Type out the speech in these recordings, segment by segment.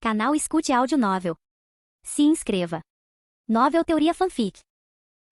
Canal Escute Áudio Novel. Se inscreva. Novel Teoria Fanfic.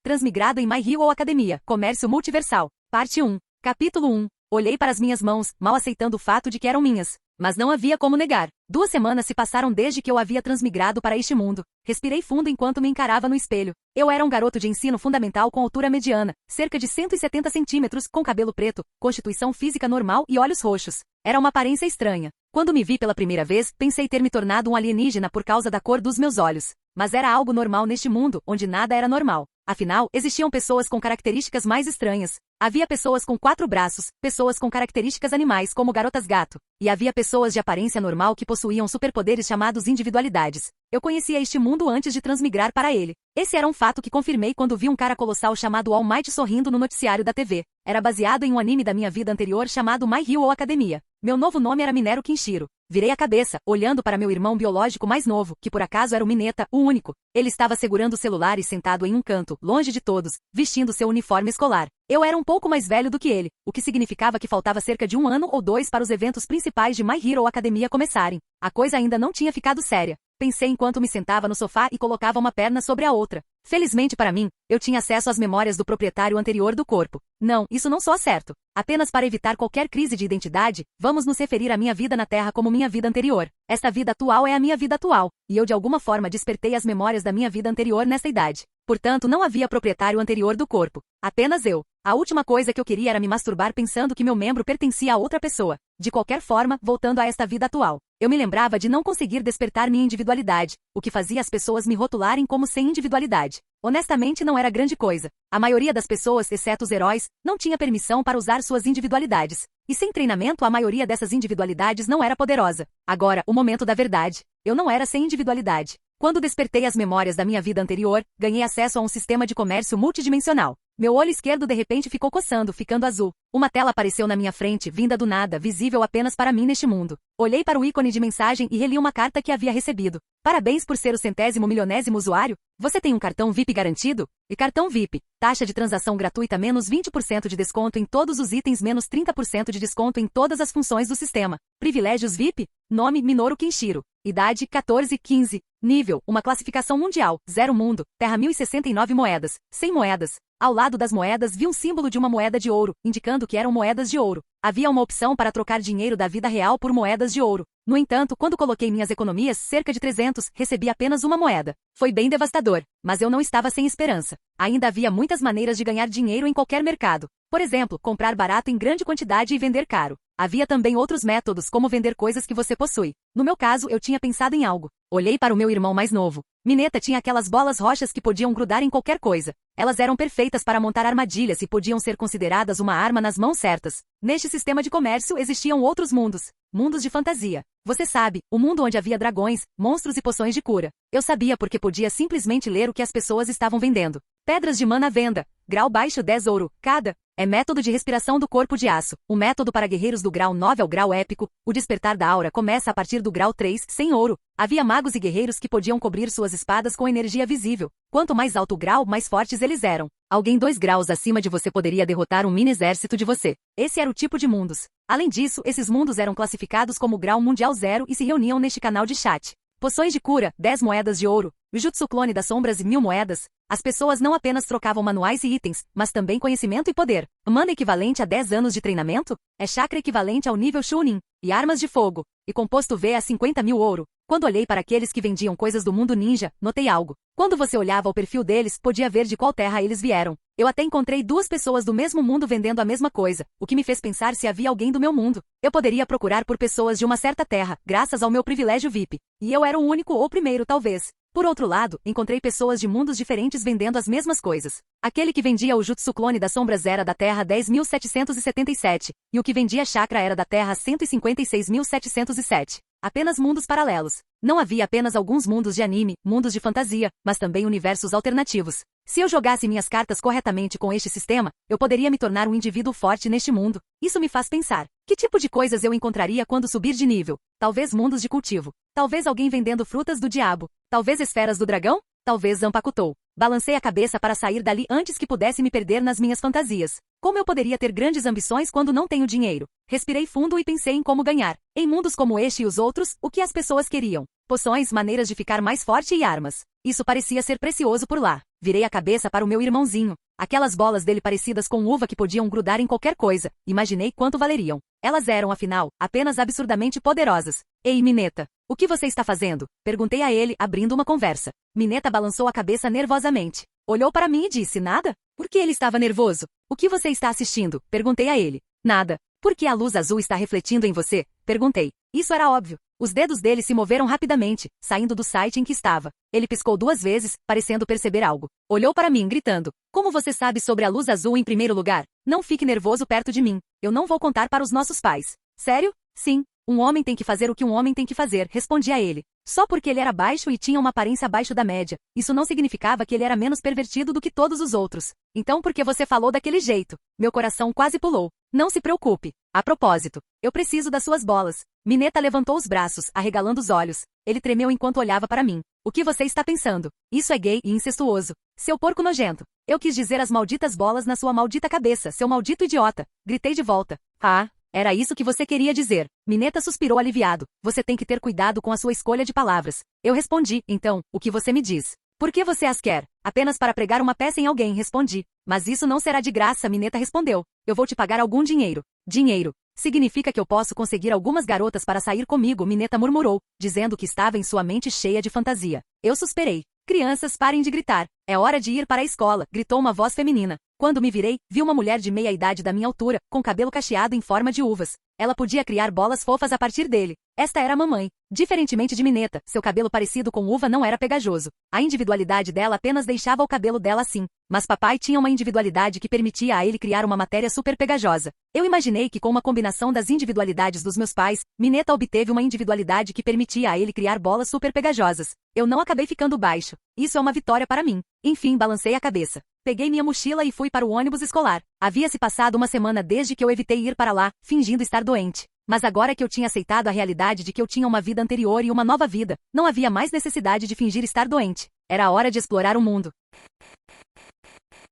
Transmigrado em My Hero Academia, Comércio Multiversal. Parte 1. Capítulo 1. Olhei para as minhas mãos, mal aceitando o fato de que eram minhas. Mas não havia como negar. 2 semanas se passaram desde que eu havia transmigrado para este mundo. Respirei fundo enquanto me encarava no espelho. Eu era um garoto de ensino fundamental com altura mediana, cerca de 170 centímetros, com cabelo preto, constituição física normal e olhos roxos. Era uma aparência estranha. Quando me vi pela primeira vez, pensei ter me tornado um alienígena por causa da cor dos meus olhos. Mas era algo normal neste mundo, onde nada era normal. Afinal, existiam pessoas com características mais estranhas. Havia pessoas com 4 braços, pessoas com características animais como garotas-gato, e havia pessoas de aparência normal que possuíam superpoderes chamados individualidades. Eu conhecia este mundo antes de transmigrar para ele. Esse era um fato que confirmei quando vi um cara colossal chamado All Might sorrindo no noticiário da TV. Era baseado em um anime da minha vida anterior chamado My Hero Academia. Meu novo nome era Minero Kinshiro. Virei a cabeça, olhando para meu irmão biológico mais novo, que por acaso era o Mineta, o único. Ele estava segurando o celular e sentado em um canto, longe de todos, vestindo seu uniforme escolar. Eu era um pouco mais velho do que ele, o que significava que faltava cerca de 1 ano ou 2 para os eventos principais de My Hero Academia começarem. A coisa ainda não tinha ficado séria. Pensei enquanto me sentava no sofá e colocava uma perna sobre a outra. Felizmente para mim, eu tinha acesso às memórias do proprietário anterior do corpo. Não, isso não soa certo. Apenas para evitar qualquer crise de identidade, vamos nos referir à minha vida na Terra como minha vida anterior. Esta vida atual é a minha vida atual, e eu de alguma forma despertei as memórias da minha vida anterior nesta idade. Portanto, não havia proprietário anterior do corpo. Apenas eu. A última coisa que eu queria era me masturbar pensando que meu membro pertencia a outra pessoa. De qualquer forma, voltando a esta vida atual, eu me lembrava de não conseguir despertar minha individualidade, o que fazia as pessoas me rotularem como sem individualidade. Honestamente, não era grande coisa. A maioria das pessoas, exceto os heróis, não tinha permissão para usar suas individualidades. E sem treinamento, a maioria dessas individualidades não era poderosa. Agora, o momento da verdade. Eu não era sem individualidade. Quando despertei as memórias da minha vida anterior, ganhei acesso a um sistema de comércio multidimensional. Meu olho esquerdo de repente ficou coçando, ficando azul. Uma tela apareceu na minha frente, vinda do nada, visível apenas para mim neste mundo. Olhei para o ícone de mensagem e reli uma carta que havia recebido. Parabéns por ser o 100º milionésimo usuário. Você tem um cartão VIP garantido? E cartão VIP. Taxa de transação gratuita menos 20% de desconto em todos os itens menos 30% de desconto em todas as funções do sistema. Privilégios VIP? Nome Minoru Kinshiro. Idade 14-15. Nível, uma classificação mundial, 0 mundo, terra 1069 moedas, 100 moedas. Ao lado das moedas vi um símbolo de uma moeda de ouro, indicando que eram moedas de ouro. Havia uma opção para trocar dinheiro da vida real por moedas de ouro. No entanto, quando coloquei minhas economias, cerca de 300, recebi apenas uma moeda. Foi bem devastador, mas eu não estava sem esperança. Ainda havia muitas maneiras de ganhar dinheiro em qualquer mercado. Por exemplo, comprar barato em grande quantidade e vender caro. Havia também outros métodos, como vender coisas que você possui. No meu caso, eu tinha pensado em algo. Olhei para o meu irmão mais novo. Mineta tinha aquelas bolas roxas que podiam grudar em qualquer coisa. Elas eram perfeitas para montar armadilhas e podiam ser consideradas uma arma nas mãos certas. Neste sistema de comércio existiam outros mundos. Mundos de fantasia. Você sabe, o mundo onde havia dragões, monstros e poções de cura. Eu sabia porque podia simplesmente ler o que as pessoas estavam vendendo. Pedras de mana à venda. Grau baixo 10 ouro, cada. É método de respiração do corpo de aço. O método para guerreiros do grau 9 ao grau épico. O despertar da aura começa a partir do grau 3, sem ouro. Havia magos e guerreiros que podiam cobrir suas espadas com energia visível. Quanto mais alto o grau, mais fortes eles eram. Alguém 2 graus acima de você poderia derrotar um mini exército de você. Esse era o tipo de mundos. Além disso, esses mundos eram classificados como grau mundial 0 e se reuniam neste canal de chat. Poções de cura, 10 moedas de ouro. Jutsu clone das sombras e 1000 moedas. As pessoas não apenas trocavam manuais e itens, mas também conhecimento e poder. Mana equivalente a 10 anos de treinamento? É chakra equivalente ao nível Chunin. E armas de fogo. E composto V a 50.000 ouro. Quando olhei para aqueles que vendiam coisas do mundo ninja, notei algo. Quando você olhava o perfil deles, podia ver de qual terra eles vieram. Eu até encontrei 2 pessoas do mesmo mundo vendendo a mesma coisa, o que me fez pensar se havia alguém do meu mundo. Eu poderia procurar por pessoas de uma certa terra, graças ao meu privilégio VIP. E eu era o único ou primeiro, talvez. Por outro lado, encontrei pessoas de mundos diferentes vendendo as mesmas coisas. Aquele que vendia o Jutsu clone das sombras era da Terra 10.777, e o que vendia chakra era da Terra 156.707. Apenas mundos paralelos. Não havia apenas alguns mundos de anime, mundos de fantasia, mas também universos alternativos. Se eu jogasse minhas cartas corretamente com este sistema, eu poderia me tornar um indivíduo forte neste mundo. Isso me faz pensar. Que tipo de coisas eu encontraria quando subir de nível? Talvez mundos de cultivo. Talvez alguém vendendo frutas do diabo. Talvez esferas do dragão? Talvez Zanpakutou. Balancei a cabeça para sair dali antes que pudesse me perder nas minhas fantasias. Como eu poderia ter grandes ambições quando não tenho dinheiro? Respirei fundo e pensei em como ganhar. Em mundos como este e os outros, o que as pessoas queriam? Poções, maneiras de ficar mais forte e armas. Isso parecia ser precioso por lá. Virei a cabeça para o meu irmãozinho. Aquelas bolas dele parecidas com uva que podiam grudar em qualquer coisa. Imaginei quanto valeriam. Elas eram, afinal, apenas absurdamente poderosas. Ei, Mineta, o que você está fazendo? Perguntei a ele, abrindo uma conversa. Mineta balançou a cabeça nervosamente. Olhou para mim e disse, nada? Por que ele estava nervoso? O que você está assistindo? Perguntei a ele. Nada. Por que a luz azul está refletindo em você? Perguntei. Isso era óbvio. Os dedos dele se moveram rapidamente, saindo do site em que estava. Ele piscou 2 vezes, parecendo perceber algo. Olhou para mim, gritando. Como você sabe sobre a luz azul em primeiro lugar? Não fique nervoso perto de mim. Eu não vou contar para os nossos pais. Sério? Sim. Um homem tem que fazer o que um homem tem que fazer, respondi a ele. Só porque ele era baixo e tinha uma aparência abaixo da média, isso não significava que ele era menos pervertido do que todos os outros. Então por que você falou daquele jeito? Meu coração quase pulou. Não se preocupe. A propósito, eu preciso das suas bolas. Mineta levantou os braços, arregalando os olhos. Ele tremeu enquanto olhava para mim. O que você está pensando? Isso é gay e incestuoso. Seu porco nojento. Eu quis dizer as malditas bolas na sua maldita cabeça, seu maldito idiota. Gritei de volta. Ah, era isso que você queria dizer. Mineta suspirou aliviado. Você tem que ter cuidado com a sua escolha de palavras. Eu respondi, então, o que você me diz? Por que você as quer? Apenas para pregar uma peça em alguém, respondi. Mas isso não será de graça, Mineta respondeu. Eu vou te pagar algum dinheiro. Dinheiro. Significa que eu posso conseguir algumas garotas para sair comigo, Mineta murmurou, dizendo que estava em sua mente cheia de fantasia. Eu suspirei. Crianças, parem de gritar. É hora de ir para a escola, gritou uma voz feminina. Quando me virei, vi uma mulher de meia idade da minha altura, com cabelo cacheado em forma de uvas. Ela podia criar bolas fofas a partir dele. Esta era a mamãe. Diferentemente de Mineta, seu cabelo parecido com uva não era pegajoso. A individualidade dela apenas deixava o cabelo dela assim. Mas papai tinha uma individualidade que permitia a ele criar uma matéria super pegajosa. Eu imaginei que com uma combinação das individualidades dos meus pais, Mineta obteve uma individualidade que permitia a ele criar bolas super pegajosas. Eu não acabei ficando baixo. Isso é uma vitória para mim. Enfim, balancei a cabeça. Peguei minha mochila e fui para o ônibus escolar. Havia se passado uma semana desde que eu evitei ir para lá, fingindo estar doente. Mas agora que eu tinha aceitado a realidade de que eu tinha uma vida anterior e uma nova vida, não havia mais necessidade de fingir estar doente. Era a hora de explorar o mundo.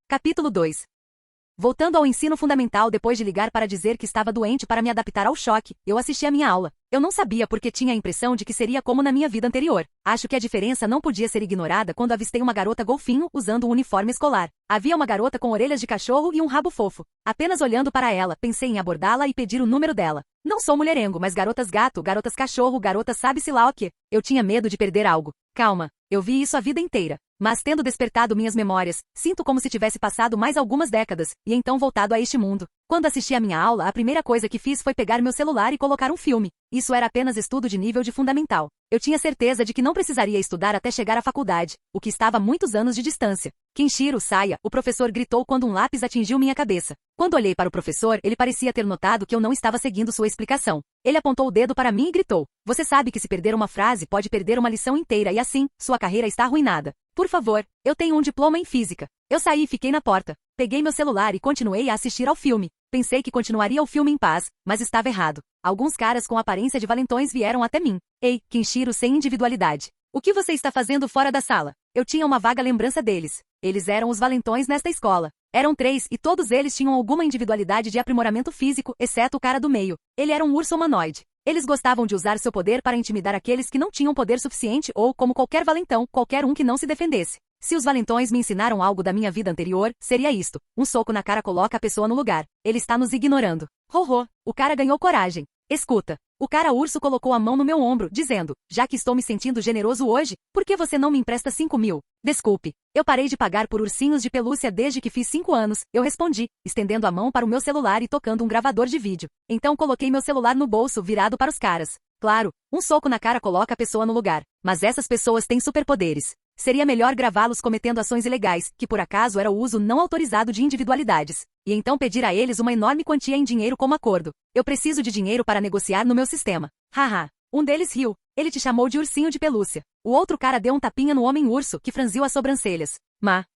Capítulo 2. Voltando ao ensino fundamental depois de ligar para dizer que estava doente para me adaptar ao choque, eu assisti a minha aula. Eu não sabia porque tinha a impressão de que seria como na minha vida anterior. Acho que a diferença não podia ser ignorada quando avistei uma garota golfinho usando um uniforme escolar. Havia uma garota com orelhas de cachorro e um rabo fofo. Apenas olhando para ela, pensei em abordá-la e pedir o número dela. Não sou mulherengo, mas garotas gato, garotas cachorro, garotas sabe-se lá o quê. Eu tinha medo de perder algo. Calma, eu vi isso a vida inteira. Mas tendo despertado minhas memórias, sinto como se tivesse passado mais algumas décadas, e então voltado a este mundo. Quando assisti a minha aula, a primeira coisa que fiz foi pegar meu celular e colocar um filme. Isso era apenas estudo de nível de fundamental. Eu tinha certeza de que não precisaria estudar até chegar à faculdade, o que estava a muitos anos de distância. Kenshiro, saia, o professor gritou quando um lápis atingiu minha cabeça. Quando olhei para o professor, ele parecia ter notado que eu não estava seguindo sua explicação. Ele apontou o dedo para mim e gritou. Você sabe que se perder uma frase pode perder uma lição inteira e assim, sua carreira está arruinada. Por favor, eu tenho um diploma em física. Eu saí e fiquei na porta. Peguei meu celular e continuei a assistir ao filme. Pensei que continuaria o filme em paz, mas estava errado. Alguns caras com aparência de valentões vieram até mim. Ei, Kenshiro sem individualidade. O que você está fazendo fora da sala? Eu tinha uma vaga lembrança deles. Eles eram os valentões nesta escola. Eram 3 e todos eles tinham alguma individualidade de aprimoramento físico, exceto o cara do meio. Ele era um urso humanoide. Eles gostavam de usar seu poder para intimidar aqueles que não tinham poder suficiente ou, como qualquer valentão, qualquer um que não se defendesse. Se os valentões me ensinaram algo da minha vida anterior, seria isto. Um soco na cara coloca a pessoa no lugar. Ele está nos ignorando. Ho, o cara ganhou coragem. Escuta. O cara urso colocou a mão no meu ombro, dizendo, já que estou me sentindo generoso hoje, por que você não me empresta 5.000? Desculpe. Eu parei de pagar por ursinhos de pelúcia desde que fiz 5 anos, eu respondi, estendendo a mão para o meu celular e tocando um gravador de vídeo. Então coloquei meu celular no bolso, virado para os caras. Claro, um soco na cara coloca a pessoa no lugar, mas essas pessoas têm superpoderes. Seria melhor gravá-los cometendo ações ilegais, que por acaso era o uso não autorizado de individualidades, e então pedir a eles uma enorme quantia em dinheiro como acordo. Eu preciso de dinheiro para negociar no meu sistema. Haha. Um deles riu. Ele te chamou de ursinho de pelúcia. O outro cara deu um tapinha no homem-urso, que franziu as sobrancelhas.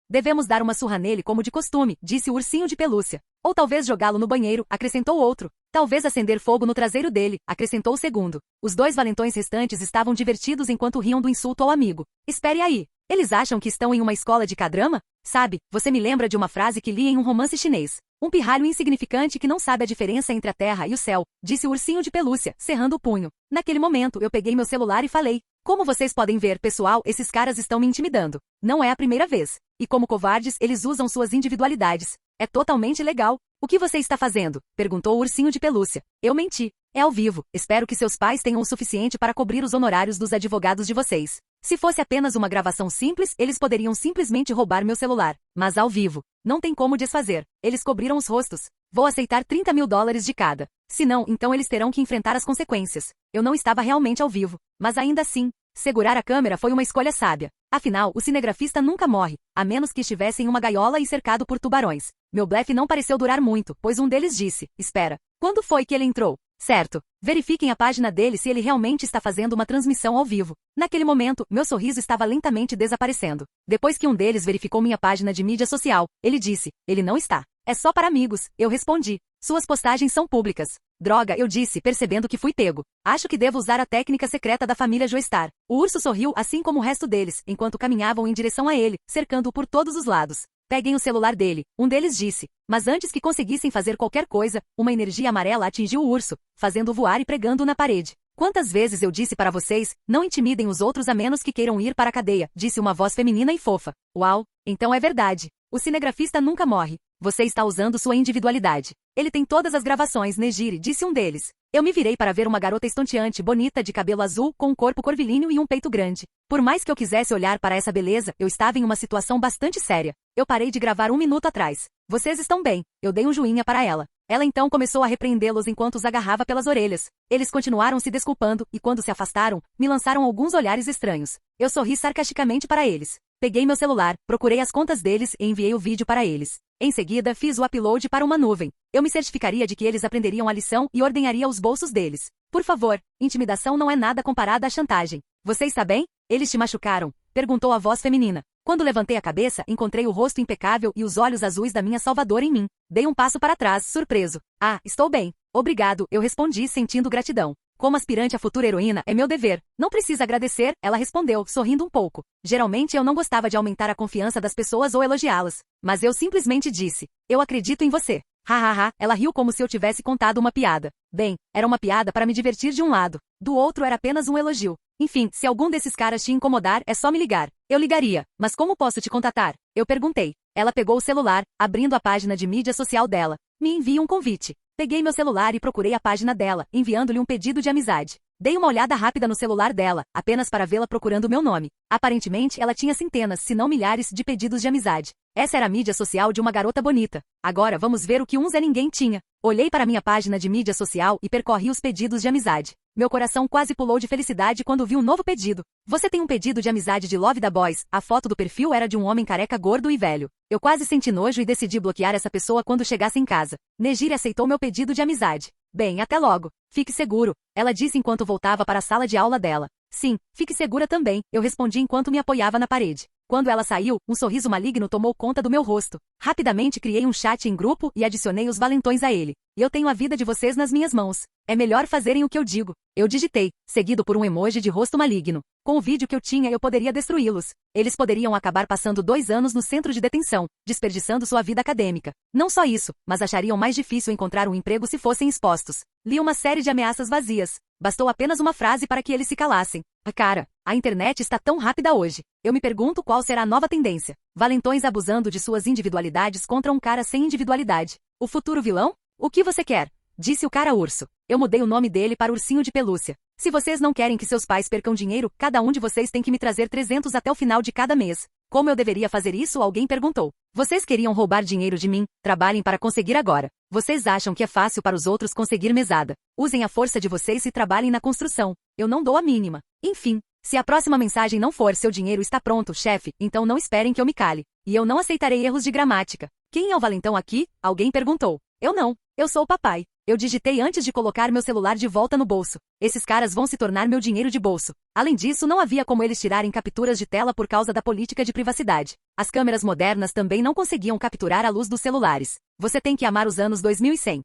Devemos dar uma surra nele como de costume, disse o ursinho de pelúcia. Ou talvez jogá-lo no banheiro, acrescentou o outro. Talvez acender fogo no traseiro dele, acrescentou o segundo. Os 2 valentões restantes estavam divertidos enquanto riam do insulto ao amigo. Espere aí. Eles acham que estão em uma escola de K-drama? Sabe, você me lembra de uma frase que li em um romance chinês. Um pirralho insignificante que não sabe a diferença entre a terra e o céu, disse o ursinho de pelúcia, cerrando o punho. Naquele momento, eu peguei meu celular e falei: como vocês podem ver, pessoal, esses caras estão me intimidando. Não é a primeira vez. E como covardes, eles usam suas individualidades. É totalmente legal. O que você está fazendo? Perguntou o ursinho de pelúcia. Eu menti. É ao vivo. Espero que seus pais tenham o suficiente para cobrir os honorários dos advogados de vocês. Se fosse apenas uma gravação simples, eles poderiam simplesmente roubar meu celular. Mas ao vivo, não tem como desfazer. Eles cobriram os rostos. Vou aceitar $30.000 de cada. Se não, então eles terão que enfrentar as consequências. Eu não estava realmente ao vivo. Mas ainda assim, segurar a câmera foi uma escolha sábia. Afinal, o cinegrafista nunca morre, a menos que estivesse em uma gaiola e cercado por tubarões. Meu blefe não pareceu durar muito, pois um deles disse: espera, quando foi que ele entrou? Certo. Verifiquem a página dele se ele realmente está fazendo uma transmissão ao vivo. Naquele momento, meu sorriso estava lentamente desaparecendo. Depois que um deles verificou minha página de mídia social, ele disse: ele não está. É só para amigos, eu respondi. Suas postagens são públicas. Droga, eu disse, percebendo que fui pego. Acho que devo usar a técnica secreta da família Joestar. O urso sorriu assim como o resto deles, enquanto caminhavam em direção a ele, cercando-o por todos os lados. Peguem o celular dele, um deles disse. Mas antes que conseguissem fazer qualquer coisa, uma energia amarela atingiu o urso, fazendo-o voar e pregando-o na parede. Quantas vezes eu disse para vocês, não intimidem os outros a menos que queiram ir para a cadeia, disse uma voz feminina e fofa. Uau, então é verdade. O cinegrafista nunca morre. Você está usando sua individualidade. Ele tem todas as gravações, Nejire, disse um deles. Eu me virei para ver uma garota estonteante, bonita, de cabelo azul, com um corpo curvilíneo e um peito grande. Por mais que eu quisesse olhar para essa beleza, eu estava em uma situação bastante séria. Eu parei de gravar 1 minuto atrás. Vocês estão bem. Eu dei um joinha para ela. Ela então começou a repreendê-los enquanto os agarrava pelas orelhas. Eles continuaram se desculpando, e quando se afastaram, me lançaram alguns olhares estranhos. Eu sorri sarcasticamente para eles. Peguei meu celular, procurei as contas deles e enviei o vídeo para eles. Em seguida, fiz o upload para uma nuvem. Eu me certificaria de que eles aprenderiam a lição e ordenaria os bolsos deles. Por favor, intimidação não é nada comparada à chantagem. Você está bem? Eles te machucaram? Perguntou a voz feminina. Quando levantei a cabeça, encontrei o rosto impecável e os olhos azuis da minha salvadora em mim. Dei um passo para trás, surpreso. Ah, estou bem. Obrigado, eu respondi sentindo gratidão. Como aspirante à futura heroína, é meu dever. Não precisa agradecer, ela respondeu, sorrindo um pouco. Geralmente eu não gostava de aumentar a confiança das pessoas ou elogiá-las. Mas eu simplesmente disse: eu acredito em você. Hahaha, ela riu como se eu tivesse contado uma piada. Bem, era uma piada para me divertir de um lado. Do outro era apenas um elogio. Enfim, se algum desses caras te incomodar, é só me ligar. Eu ligaria. Mas como posso te contatar? Eu perguntei. Ela pegou o celular, abrindo a página de mídia social dela. Me envia um convite. Peguei meu celular e procurei a página dela, enviando-lhe um pedido de amizade. Dei uma olhada rápida no celular dela, apenas para vê-la procurando meu nome. Aparentemente, ela tinha centenas, se não milhares, de pedidos de amizade. Essa era a mídia social de uma garota bonita. Agora vamos ver o que um Zé Ninguém tinha. Olhei para minha página de mídia social e percorri os pedidos de amizade. Meu coração quase pulou de felicidade quando vi um novo pedido. Você tem um pedido de amizade de Love da Boys. A foto do perfil era de um homem careca gordo e velho. Eu quase senti nojo e decidi bloquear essa pessoa quando chegasse em casa. Nejire aceitou meu pedido de amizade. Bem, até logo. Fique seguro, ela disse enquanto voltava para a sala de aula dela. Sim, fique segura também, eu respondi enquanto me apoiava na parede. Quando ela saiu, um sorriso maligno tomou conta do meu rosto. Rapidamente criei um chat em grupo e adicionei os valentões a ele. E eu tenho a vida de vocês nas minhas mãos. É melhor fazerem o que eu digo. Eu digitei, seguido por um emoji de rosto maligno. Com o vídeo que eu tinha, eu poderia destruí-los. Eles poderiam acabar passando 2 anos no centro de detenção, desperdiçando sua vida acadêmica. Não só isso, mas achariam mais difícil encontrar um emprego se fossem expostos. Li uma série de ameaças vazias. Bastou apenas uma frase para que eles se calassem. Cara, a internet está tão rápida hoje. Eu me pergunto qual será a nova tendência. Valentões abusando de suas individualidades contra um cara sem individualidade. O futuro vilão? O que você quer? Disse o cara urso. Eu mudei o nome dele para ursinho de pelúcia. Se vocês não querem que seus pais percam dinheiro, cada um de vocês tem que me trazer 300 até o final de cada mês. Como eu deveria fazer isso? Alguém perguntou. Vocês queriam roubar dinheiro de mim? Trabalhem para conseguir agora. Vocês acham que é fácil para os outros conseguir mesada. Usem a força de vocês e trabalhem na construção. Eu não dou a mínima. Enfim, se a próxima mensagem não for seu dinheiro está pronto, chefe, então não esperem que eu me cale. E eu não aceitarei erros de gramática. Quem é o valentão aqui? Alguém perguntou. Eu não. Eu sou o papai. Eu digitei antes de colocar meu celular de volta no bolso. Esses caras vão se tornar meu dinheiro de bolso. Além disso, não havia como eles tirarem capturas de tela por causa da política de privacidade. As câmeras modernas também não conseguiam capturar a luz dos celulares. Você tem que amar os anos 2100.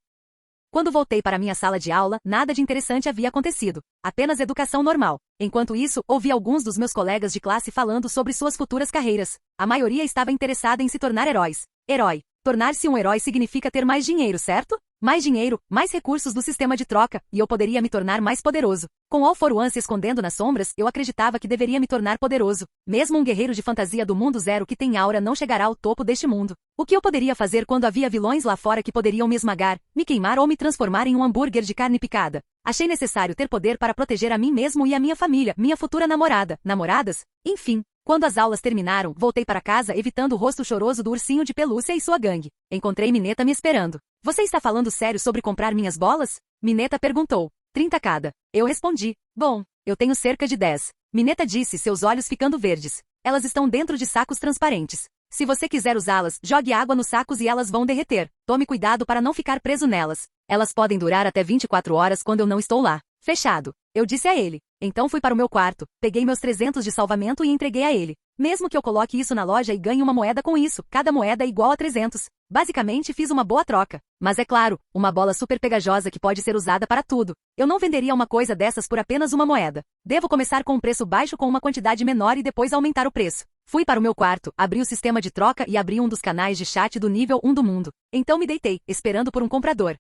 Quando voltei para minha sala de aula, nada de interessante havia acontecido. Apenas educação normal. Enquanto isso, ouvi alguns dos meus colegas de classe falando sobre suas futuras carreiras. A maioria estava interessada em se tornar heróis. Herói. Tornar-se um herói significa ter mais dinheiro, certo? Mais dinheiro, mais recursos do sistema de troca, e eu poderia me tornar mais poderoso. Com All For One se escondendo nas sombras, eu acreditava que deveria me tornar poderoso. Mesmo um guerreiro de fantasia do mundo zero que tem aura não chegará ao topo deste mundo. O que eu poderia fazer quando havia vilões lá fora que poderiam me esmagar, me queimar ou me transformar em um hambúrguer de carne picada? Achei necessário ter poder para proteger a mim mesmo e a minha família, minha futura namorada, namoradas, enfim. Quando as aulas terminaram, voltei para casa evitando o rosto choroso do ursinho de pelúcia e sua gangue. Encontrei Mineta me esperando. Você está falando sério sobre comprar minhas bolas? Mineta perguntou. 30 cada. Eu respondi. Bom, eu tenho cerca de 10. Mineta disse, seus olhos ficando verdes. Elas estão dentro de sacos transparentes. Se você quiser usá-las, jogue água nos sacos e elas vão derreter. Tome cuidado para não ficar preso nelas. Elas podem durar até 24 horas quando eu não estou lá. Fechado. Eu disse a ele. Então fui para o meu quarto, peguei meus 300 de salvamento e entreguei a ele. Mesmo que eu coloque isso na loja e ganhe uma moeda com isso, cada moeda é igual a 300. Basicamente fiz uma boa troca. Mas é claro, uma bola super pegajosa que pode ser usada para tudo. Eu não venderia uma coisa dessas por apenas uma moeda. Devo começar com um preço baixo com uma quantidade menor e depois aumentar o preço. Fui para o meu quarto, abri o sistema de troca e abri um dos canais de chat do nível 1 do mundo. Então me deitei, esperando por um comprador.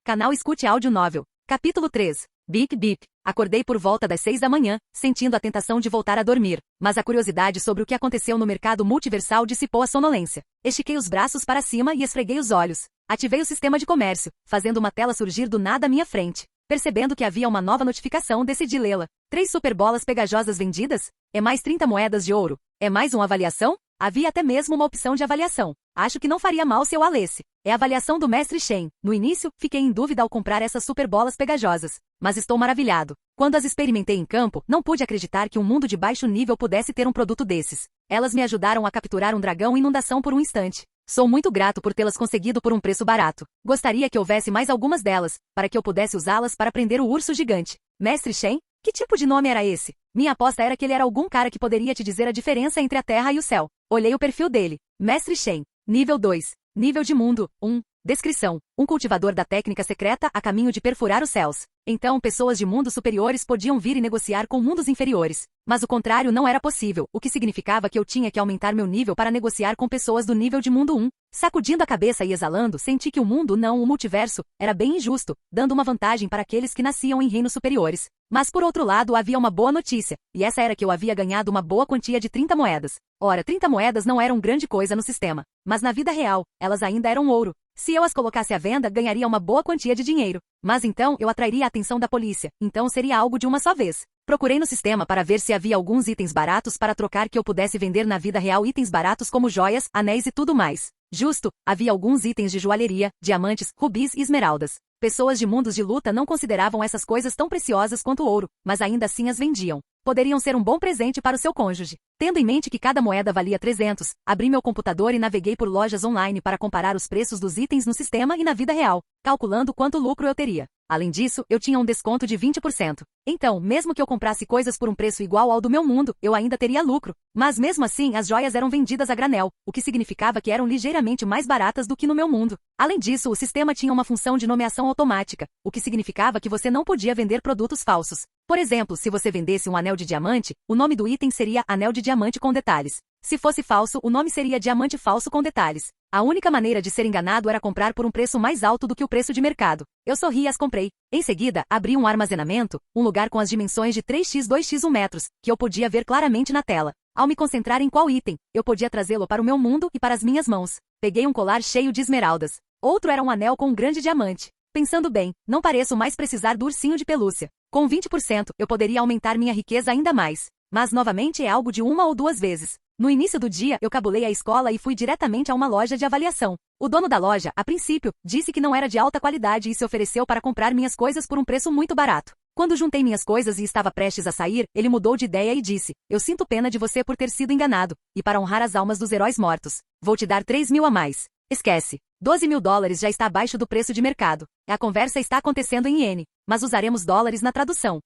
Canal Escute Áudio Novel. Capítulo 3. Bip Bip. Acordei por volta das 6 da manhã, sentindo a tentação de voltar a dormir, mas a curiosidade sobre o que aconteceu no mercado multiversal dissipou a sonolência. Estiquei os braços para cima e esfreguei os olhos. Ativei o sistema de comércio, fazendo uma tela surgir do nada à minha frente. Percebendo que havia uma nova notificação, decidi lê-la. 3 superbolas pegajosas vendidas? É mais 30 moedas de ouro. É mais uma avaliação? Havia até mesmo uma opção de avaliação. Acho que não faria mal se eu a lesse. É a avaliação do Mestre Shen. No início, fiquei em dúvida ao comprar essas superbolas pegajosas. Mas estou maravilhado. Quando as experimentei em campo, não pude acreditar que um mundo de baixo nível pudesse ter um produto desses. Elas me ajudaram a capturar um dragão inundação por um instante. Sou muito grato por tê-las conseguido por um preço barato. Gostaria que houvesse mais algumas delas, para que eu pudesse usá-las para prender o urso gigante. Mestre Shen? Que tipo de nome era esse? Minha aposta era que ele era algum cara que poderia te dizer a diferença entre a terra e o céu. Olhei o perfil dele. Mestre Shen. Nível 2. Nível de mundo, 1. Descrição. Um cultivador da técnica secreta a caminho de perfurar os céus. Então, pessoas de mundos superiores podiam vir e negociar com mundos inferiores. Mas o contrário não era possível, o que significava que eu tinha que aumentar meu nível para negociar com pessoas do nível de mundo 1. Sacudindo a cabeça e exalando, senti que o mundo não, o multiverso, era bem injusto, dando uma vantagem para aqueles que nasciam em reinos superiores. Mas por outro lado havia uma boa notícia, e essa era que eu havia ganhado uma boa quantia de 30 moedas. Ora, 30 moedas não eram grande coisa no sistema, mas na vida real, elas ainda eram ouro. Se eu as colocasse à venda, ganharia uma boa quantia de dinheiro. Mas então eu atrairia a atenção da polícia, então seria algo de uma só vez. Procurei no sistema para ver se havia alguns itens baratos para trocar que eu pudesse vender na vida real, itens baratos como joias, anéis e tudo mais. Justo, havia alguns itens de joalheria, diamantes, rubis e esmeraldas. Pessoas de mundos de luta não consideravam essas coisas tão preciosas quanto o ouro, mas ainda assim as vendiam. Poderiam ser um bom presente para o seu cônjuge. Tendo em mente que cada moeda valia 300, abri meu computador e naveguei por lojas online para comparar os preços dos itens no sistema e na vida real, calculando quanto lucro eu teria. Além disso, eu tinha um desconto de 20%. Então, mesmo que eu comprasse coisas por um preço igual ao do meu mundo, eu ainda teria lucro. Mas mesmo assim, as joias eram vendidas a granel, o que significava que eram ligeiramente mais baratas do que no meu mundo. Além disso, o sistema tinha uma função de nomeação automática, o que significava que você não podia vender produtos falsos. Por exemplo, se você vendesse um anel de diamante, o nome do item seria anel de diamante com detalhes. Se fosse falso, o nome seria diamante falso com detalhes. A única maneira de ser enganado era comprar por um preço mais alto do que o preço de mercado. Eu sorri e as comprei. Em seguida, abri um armazenamento, um lugar com as dimensões de 3x 2x 1 metros, que eu podia ver claramente na tela. Ao me concentrar em qual item, eu podia trazê-lo para o meu mundo e para as minhas mãos. Peguei um colar cheio de esmeraldas. Outro era um anel com um grande diamante. Pensando bem, não pareço mais precisar do ursinho de pelúcia. Com 20%, eu poderia aumentar minha riqueza ainda mais. Mas novamente é algo de 1 ou 2 vezes. No início do dia, eu cabulei a escola e fui diretamente a uma loja de avaliação. O dono da loja, a princípio, disse que não era de alta qualidade e se ofereceu para comprar minhas coisas por um preço muito barato. Quando juntei minhas coisas e estava prestes a sair, ele mudou de ideia e disse: "Eu sinto pena de você por ter sido enganado, e para honrar as almas dos heróis mortos, vou te dar 3.000 a mais." Esquece. $12.000 já está abaixo do preço de mercado. A conversa está acontecendo em iene, mas usaremos dólares na tradução.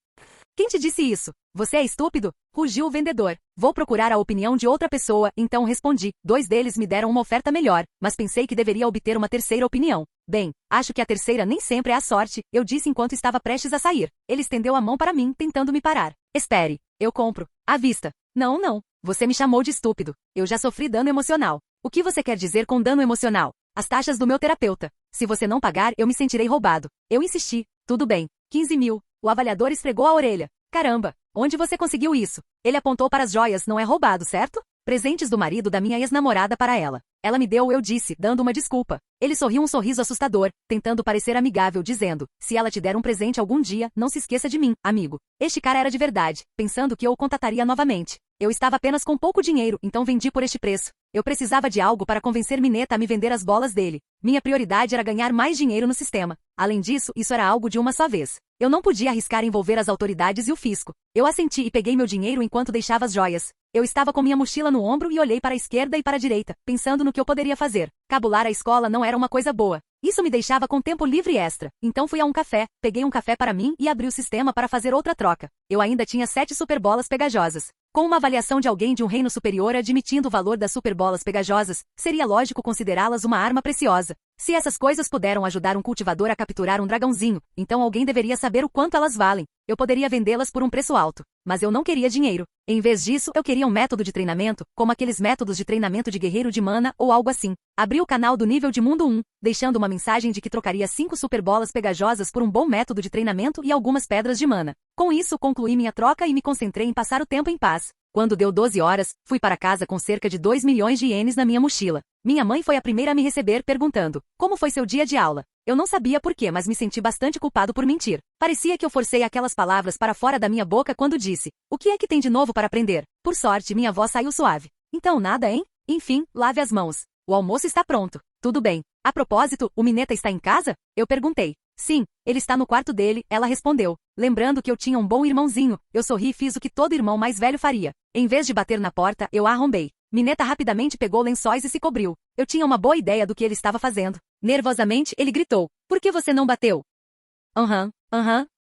Quem te disse isso? Você é estúpido? Rugiu o vendedor. Vou procurar a opinião de outra pessoa, então respondi. 2 deles me deram uma oferta melhor, mas pensei que deveria obter uma terceira opinião. Bem, acho que a terceira nem sempre é a sorte, eu disse enquanto estava prestes a sair. Ele estendeu a mão para mim, tentando me parar. Espere, eu compro. À vista. Não, não. Você me chamou de estúpido. Eu já sofri dano emocional. O que você quer dizer com dano emocional? As taxas do meu terapeuta. Se você não pagar, eu me sentirei roubado. Eu insisti. Tudo bem. 15 mil. O avaliador esfregou a orelha. Caramba, onde você conseguiu isso? Ele apontou para as joias, não é roubado, certo? Presentes do marido da minha ex-namorada para ela. Ela me deu, eu disse, dando uma desculpa. Ele sorriu um sorriso assustador, tentando parecer amigável, dizendo, se ela te der um presente algum dia, não se esqueça de mim, amigo. Este cara era de verdade, pensando que eu o contataria novamente. Eu estava apenas com pouco dinheiro, então vendi por este preço. Eu precisava de algo para convencer Mineta a me vender as bolas dele. Minha prioridade era ganhar mais dinheiro no sistema. Além disso, isso era algo de uma só vez. Eu não podia arriscar envolver as autoridades e o fisco. Eu assenti e peguei meu dinheiro enquanto deixava as joias. Eu estava com minha mochila no ombro e olhei para a esquerda e para a direita, pensando no que eu poderia fazer. Cabular a escola não era uma coisa boa. Isso me deixava com tempo livre extra. Então fui a um café, peguei um café para mim e abri o sistema para fazer outra troca. Eu ainda tinha 7 superbolas pegajosas. Com uma avaliação de alguém de um reino superior admitindo o valor das superbolas pegajosas, seria lógico considerá-las uma arma preciosa. Se essas coisas puderam ajudar um cultivador a capturar um dragãozinho, então alguém deveria saber o quanto elas valem. Eu poderia vendê-las por um preço alto. Mas eu não queria dinheiro. Em vez disso, eu queria um método de treinamento, como aqueles métodos de treinamento de guerreiro de mana ou algo assim. Abri o canal do nível de mundo 1, deixando uma mensagem de que trocaria 5 superbolas pegajosas por um bom método de treinamento e algumas pedras de mana. Com isso, concluí minha troca e me concentrei em passar o tempo em paz. Quando deu 12 horas, fui para casa com cerca de 2 milhões de ienes na minha mochila. Minha mãe foi a primeira a me receber perguntando, como foi seu dia de aula? Eu não sabia por quê, mas me senti bastante culpado por mentir. Parecia que eu forcei aquelas palavras para fora da minha boca quando disse, o que é que tem de novo para aprender? Por sorte, minha voz saiu suave. Então nada, hein? Enfim, lave as mãos. O almoço está pronto. Tudo bem. A propósito, o Mineta está em casa? Eu perguntei. Sim, ele está no quarto dele, ela respondeu. Lembrando que eu tinha um bom irmãozinho, eu sorri e fiz o que todo irmão mais velho faria. Em vez de bater na porta, eu a arrombei. Mineta rapidamente pegou lençóis e se cobriu. Eu tinha uma boa ideia do que ele estava fazendo. Nervosamente, ele gritou. Por que você não bateu?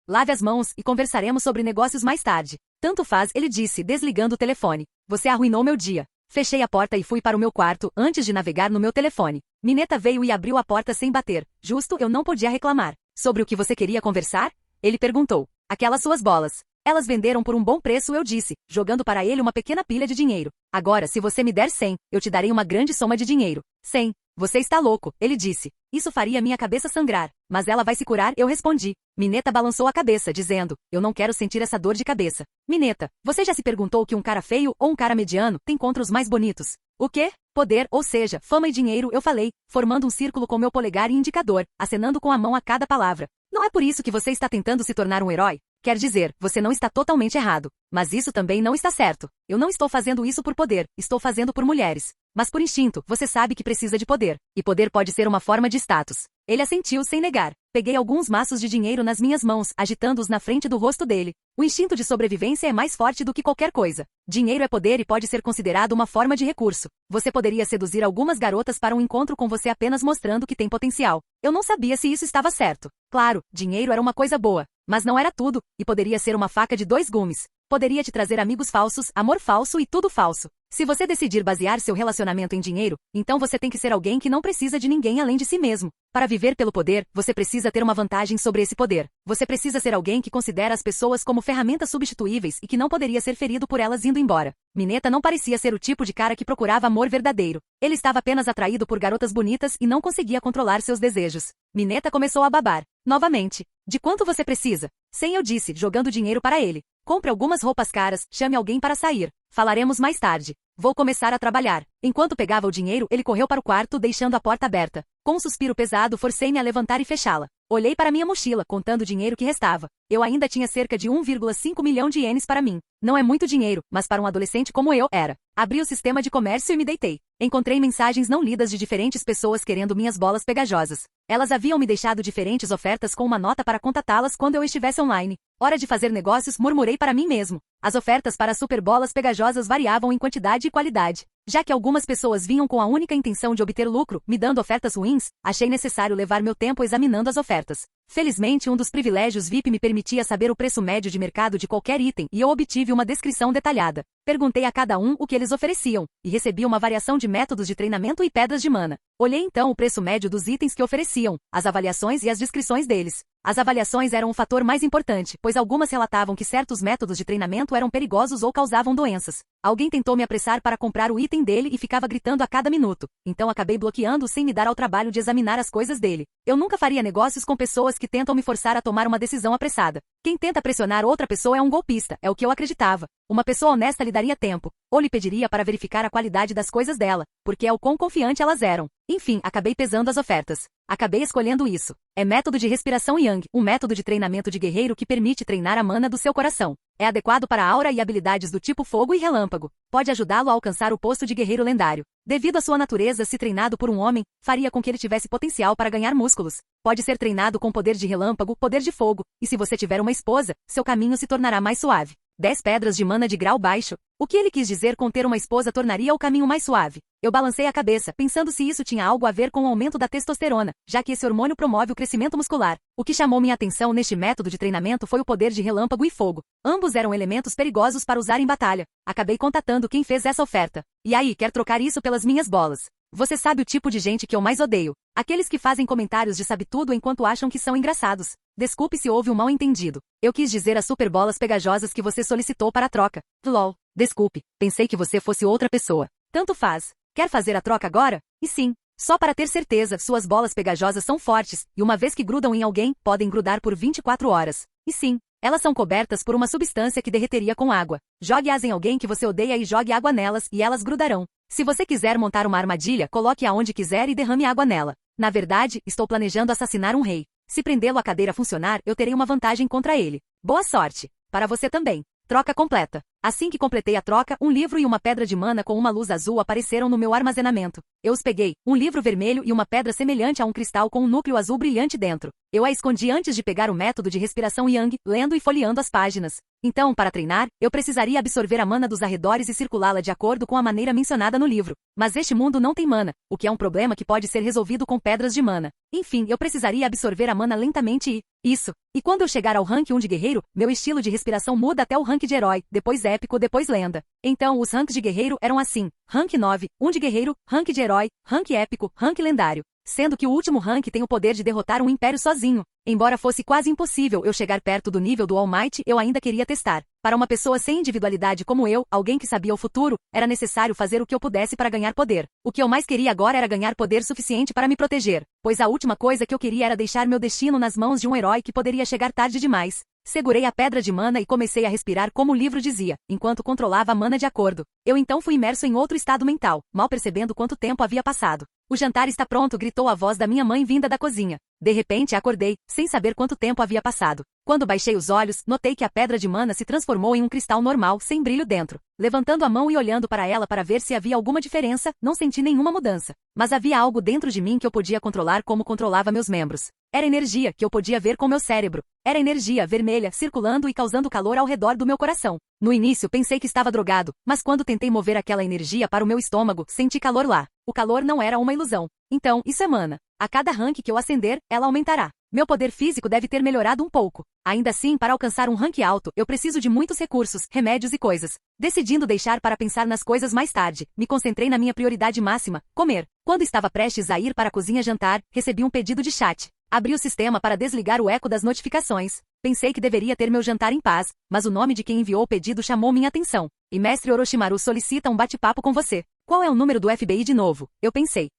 Lave as mãos e conversaremos sobre negócios mais tarde. Tanto faz, ele disse, desligando o telefone. Você arruinou meu dia. Fechei a porta e fui para o meu quarto, antes de navegar no meu telefone. Mineta veio e abriu a porta sem bater. Justo, eu não podia reclamar. Sobre o que você queria conversar? Ele perguntou. Aquelas suas bolas. Elas venderam por um bom preço, eu disse, jogando para ele uma pequena pilha de dinheiro. Agora, se você me der 100, eu te darei uma grande soma de dinheiro. 100. Você está louco, ele disse. Isso faria minha cabeça sangrar. Mas ela vai se curar, eu respondi. Mineta balançou a cabeça, dizendo, eu não quero sentir essa dor de cabeça. Mineta, você já se perguntou que um cara feio ou um cara mediano tem contra os mais bonitos? O quê? Poder, ou seja, fama e dinheiro, eu falei, formando um círculo com meu polegar e indicador, acenando com a mão a cada palavra. Não é por isso que você está tentando se tornar um herói? Quer dizer, você não está totalmente errado. Mas isso também não está certo. Eu não estou fazendo isso por poder, estou fazendo por mulheres. Mas por instinto, você sabe que precisa de poder. E poder pode ser uma forma de status. Ele assentiu sem negar. Peguei alguns maços de dinheiro nas minhas mãos, agitando-os na frente do rosto dele. O instinto de sobrevivência é mais forte do que qualquer coisa. Dinheiro é poder e pode ser considerado uma forma de recurso. Você poderia seduzir algumas garotas para um encontro com você apenas mostrando que tem potencial. Eu não sabia se isso estava certo. Claro, dinheiro era uma coisa boa. Mas não era tudo, e poderia ser uma faca de 2 gumes. Poderia te trazer amigos falsos, amor falso e tudo falso. Se você decidir basear seu relacionamento em dinheiro, então você tem que ser alguém que não precisa de ninguém além de si mesmo. Para viver pelo poder, você precisa ter uma vantagem sobre esse poder. Você precisa ser alguém que considera as pessoas como ferramentas substituíveis e que não poderia ser ferido por elas indo embora. Mineta não parecia ser o tipo de cara que procurava amor verdadeiro. Ele estava apenas atraído por garotas bonitas e não conseguia controlar seus desejos. Mineta começou a babar. Novamente. De quanto você precisa? 100, eu disse, jogando dinheiro para ele. Compre algumas roupas caras, chame alguém para sair. Falaremos mais tarde. Vou começar a trabalhar. Enquanto pegava o dinheiro, ele correu para o quarto, deixando a porta aberta. Com um suspiro pesado, forcei-me a levantar e fechá-la. Olhei para minha mochila, contando o dinheiro que restava. Eu ainda tinha cerca de 1,5 milhão de ienes para mim. Não é muito dinheiro, mas para um adolescente como eu, era. Abri o sistema de comércio e me deitei. Encontrei mensagens não lidas de diferentes pessoas querendo minhas bolas pegajosas. Elas haviam me deixado diferentes ofertas com uma nota para contatá-las quando eu estivesse online. Hora de fazer negócios, murmurei para mim mesmo. As ofertas para superbolas pegajosas variavam em quantidade e qualidade. Já que algumas pessoas vinham com a única intenção de obter lucro, me dando ofertas ruins, achei necessário levar meu tempo examinando as ofertas. Felizmente, um dos privilégios VIP me permitia saber o preço médio de mercado de qualquer item e eu obtive uma descrição detalhada. Perguntei a cada um o que eles ofereciam, e recebi uma variação de métodos de treinamento e pedras de mana. Olhei então o preço médio dos itens que ofereciam, as avaliações e as descrições deles. As avaliações eram o fator mais importante, pois algumas relatavam que certos métodos de treinamento eram perigosos ou causavam doenças. Alguém tentou me apressar para comprar o item dele e ficava gritando a cada minuto, então acabei bloqueando sem me dar ao trabalho de examinar as coisas dele. Eu nunca faria negócios com pessoas que tentam me forçar a tomar uma decisão apressada. Quem tenta pressionar outra pessoa é um golpista, é o que eu acreditava. Uma pessoa honesta lhe daria tempo, ou lhe pediria para verificar a qualidade das coisas dela, porque é o quão confiante elas eram. Enfim, acabei pesando as ofertas. Acabei escolhendo isso. É método de respiração Yang, um método de treinamento de guerreiro que permite treinar a mana do seu coração. É adequado para a aura e habilidades do tipo fogo e relâmpago. Pode ajudá-lo a alcançar o posto de guerreiro lendário. Devido à sua natureza, se treinado por um homem, faria com que ele tivesse potencial para ganhar músculos. Pode ser treinado com poder de relâmpago, poder de fogo, e se você tiver uma esposa, seu caminho se tornará mais suave. 10 pedras de mana de grau baixo. O que ele quis dizer com ter uma esposa tornaria o caminho mais suave? Eu balancei a cabeça, pensando se isso tinha algo a ver com o aumento da testosterona, já que esse hormônio promove o crescimento muscular. O que chamou minha atenção neste método de treinamento foi o poder de relâmpago e fogo. Ambos eram elementos perigosos para usar em batalha. Acabei contatando quem fez essa oferta. E aí, quer trocar isso pelas minhas bolas? Você sabe o tipo de gente que eu mais odeio. Aqueles que fazem comentários de sabe tudo enquanto acham que são engraçados. Desculpe se houve um mal entendido. Eu quis dizer as super bolas pegajosas que você solicitou para a troca. LOL. Desculpe. Pensei que você fosse outra pessoa. Tanto faz. Quer fazer a troca agora? E sim. Só para ter certeza, suas bolas pegajosas são fortes, e uma vez que grudam em alguém, podem grudar por 24 horas. E sim. Elas são cobertas por uma substância que derreteria com água. Jogue-as em alguém que você odeia e jogue água nelas, e elas grudarão. Se você quiser montar uma armadilha, coloque-a onde quiser e derrame água nela. Na verdade, estou planejando assassinar um rei. Se prendê-lo à cadeira funcionar, eu terei uma vantagem contra ele. Boa sorte. Para você também. Troca completa. Assim que completei a troca, um livro e uma pedra de mana com uma luz azul apareceram no meu armazenamento. Eu os peguei, um livro vermelho e uma pedra semelhante a um cristal com um núcleo azul brilhante dentro. Eu a escondi antes de pegar o método de respiração Yang, lendo e folheando as páginas. Então, para treinar, eu precisaria absorver a mana dos arredores e circulá-la de acordo com a maneira mencionada no livro. Mas este mundo não tem mana, o que é um problema que pode ser resolvido com pedras de mana. Enfim, eu precisaria absorver a mana lentamente isso. E quando eu chegar ao rank 1 de guerreiro, meu estilo de respiração muda até o rank de herói, depois épico, depois lenda. Então, os ranks de guerreiro eram assim: rank 9, 1 de guerreiro, rank de herói, rank épico, rank lendário. Sendo que o último rank tem o poder de derrotar um império sozinho. Embora fosse quase impossível eu chegar perto do nível do All Might, eu ainda queria testar. Para uma pessoa sem individualidade como eu, alguém que sabia o futuro, era necessário fazer o que eu pudesse para ganhar poder. O que eu mais queria agora era ganhar poder suficiente para me proteger, pois a última coisa que eu queria era deixar meu destino nas mãos de um herói que poderia chegar tarde demais. Segurei a pedra de mana e comecei a respirar como o livro dizia, enquanto controlava a mana de acordo. Eu então fui imerso em outro estado mental, mal percebendo quanto tempo havia passado. O jantar está pronto, gritou a voz da minha mãe vinda da cozinha. De repente acordei, sem saber quanto tempo havia passado. Quando baixei os olhos, notei que a pedra de mana se transformou em um cristal normal, sem brilho dentro. Levantando a mão e olhando para ela para ver se havia alguma diferença, não senti nenhuma mudança. Mas havia algo dentro de mim que eu podia controlar como controlava meus membros. Era energia que eu podia ver com meu cérebro. Era energia vermelha circulando e causando calor ao redor do meu coração. No início pensei que estava drogado, mas quando tentei mover aquela energia para o meu estômago, senti calor lá. O calor não era uma ilusão. Então, isso é mana. A cada rank que eu acender, ela aumentará. Meu poder físico deve ter melhorado um pouco. Ainda assim, para alcançar um rank alto, eu preciso de muitos recursos, remédios e coisas. Decidindo deixar para pensar nas coisas mais tarde, me concentrei na minha prioridade máxima, comer. Quando estava prestes a ir para a cozinha jantar, recebi um pedido de chat. Abri o sistema para desligar o eco das notificações. Pensei que deveria ter meu jantar em paz, mas o nome de quem enviou o pedido chamou minha atenção. E mestre Orochimaru solicita um bate-papo com você. Qual é o número do FBI de novo? Eu pensei.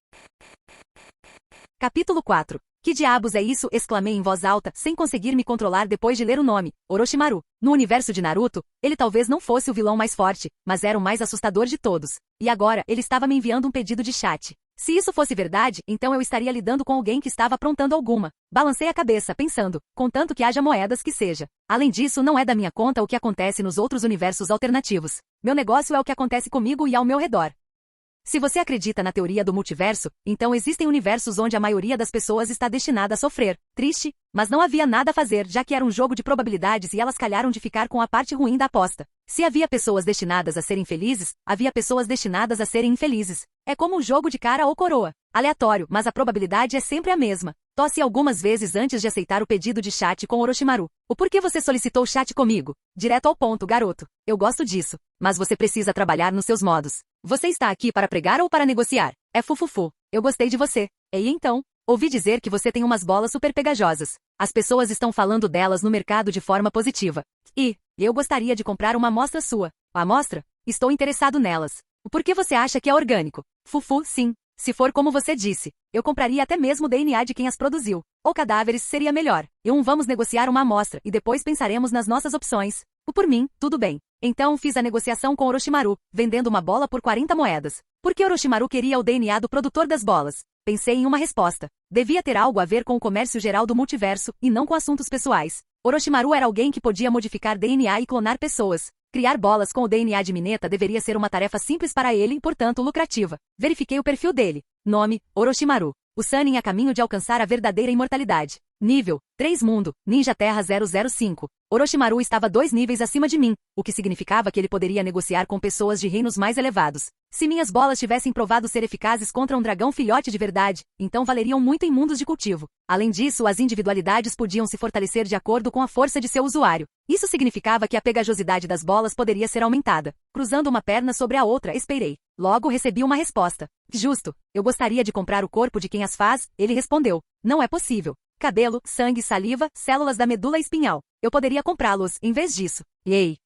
Capítulo 4. Que diabos é isso? Exclamei em voz alta, sem conseguir me controlar depois de ler o nome, Orochimaru. No universo de Naruto, ele talvez não fosse o vilão mais forte, mas era o mais assustador de todos. E agora, ele estava me enviando um pedido de chat. Se isso fosse verdade, então eu estaria lidando com alguém que estava aprontando alguma. Balancei a cabeça, pensando, contanto que haja moedas que seja. Além disso, não é da minha conta o que acontece nos outros universos alternativos. Meu negócio é o que acontece comigo e ao meu redor. Se você acredita na teoria do multiverso, então existem universos onde a maioria das pessoas está destinada a sofrer. Triste, mas não havia nada a fazer, já que era um jogo de probabilidades e elas calharam de ficar com a parte ruim da aposta. Se havia pessoas destinadas a serem felizes, havia pessoas destinadas a serem infelizes. É como um jogo de cara ou coroa. Aleatório, mas a probabilidade é sempre a mesma. Tosse algumas vezes antes de aceitar o pedido de chat com Orochimaru. O porquê você solicitou chat comigo? Direto ao ponto, garoto. Eu gosto disso. Mas você precisa trabalhar nos seus modos. Você está aqui para pregar ou para negociar? É fufufu. Eu gostei de você. E então? Ouvi dizer que você tem umas bolas super pegajosas. As pessoas estão falando delas no mercado de forma positiva. E eu gostaria de comprar uma amostra sua. A amostra? Estou interessado nelas. Por que você acha que é orgânico? Fufu, sim. Se for como você disse, eu compraria até mesmo o DNA de quem as produziu. Ou cadáveres seria melhor. Vamos negociar uma amostra e depois pensaremos nas nossas opções. Por mim, tudo bem. Então fiz a negociação com Orochimaru, vendendo uma bola por 40 moedas. Por que Orochimaru queria o DNA do produtor das bolas? Pensei em uma resposta. Devia ter algo a ver com o comércio geral do multiverso, e não com assuntos pessoais. Orochimaru era alguém que podia modificar DNA e clonar pessoas. Criar bolas com o DNA de Mineta deveria ser uma tarefa simples para ele e, portanto, lucrativa. Verifiquei o perfil dele. Nome, Orochimaru. O Sannin a caminho de alcançar a verdadeira imortalidade. Nível, 3 Mundo, Ninja Terra 005. Orochimaru estava 2 níveis acima de mim, o que significava que ele poderia negociar com pessoas de reinos mais elevados. Se minhas bolas tivessem provado ser eficazes contra um dragão filhote de verdade, então valeriam muito em mundos de cultivo. Além disso, as individualidades podiam se fortalecer de acordo com a força de seu usuário. Isso significava que a pegajosidade das bolas poderia ser aumentada. Cruzando uma perna sobre a outra, esperei. Logo recebi uma resposta. Justo, eu gostaria de comprar o corpo de quem as faz, ele respondeu. Não é possível. Cabelo, sangue, saliva, células da medula espinhal. Eu poderia comprá-los, em vez disso. Ei,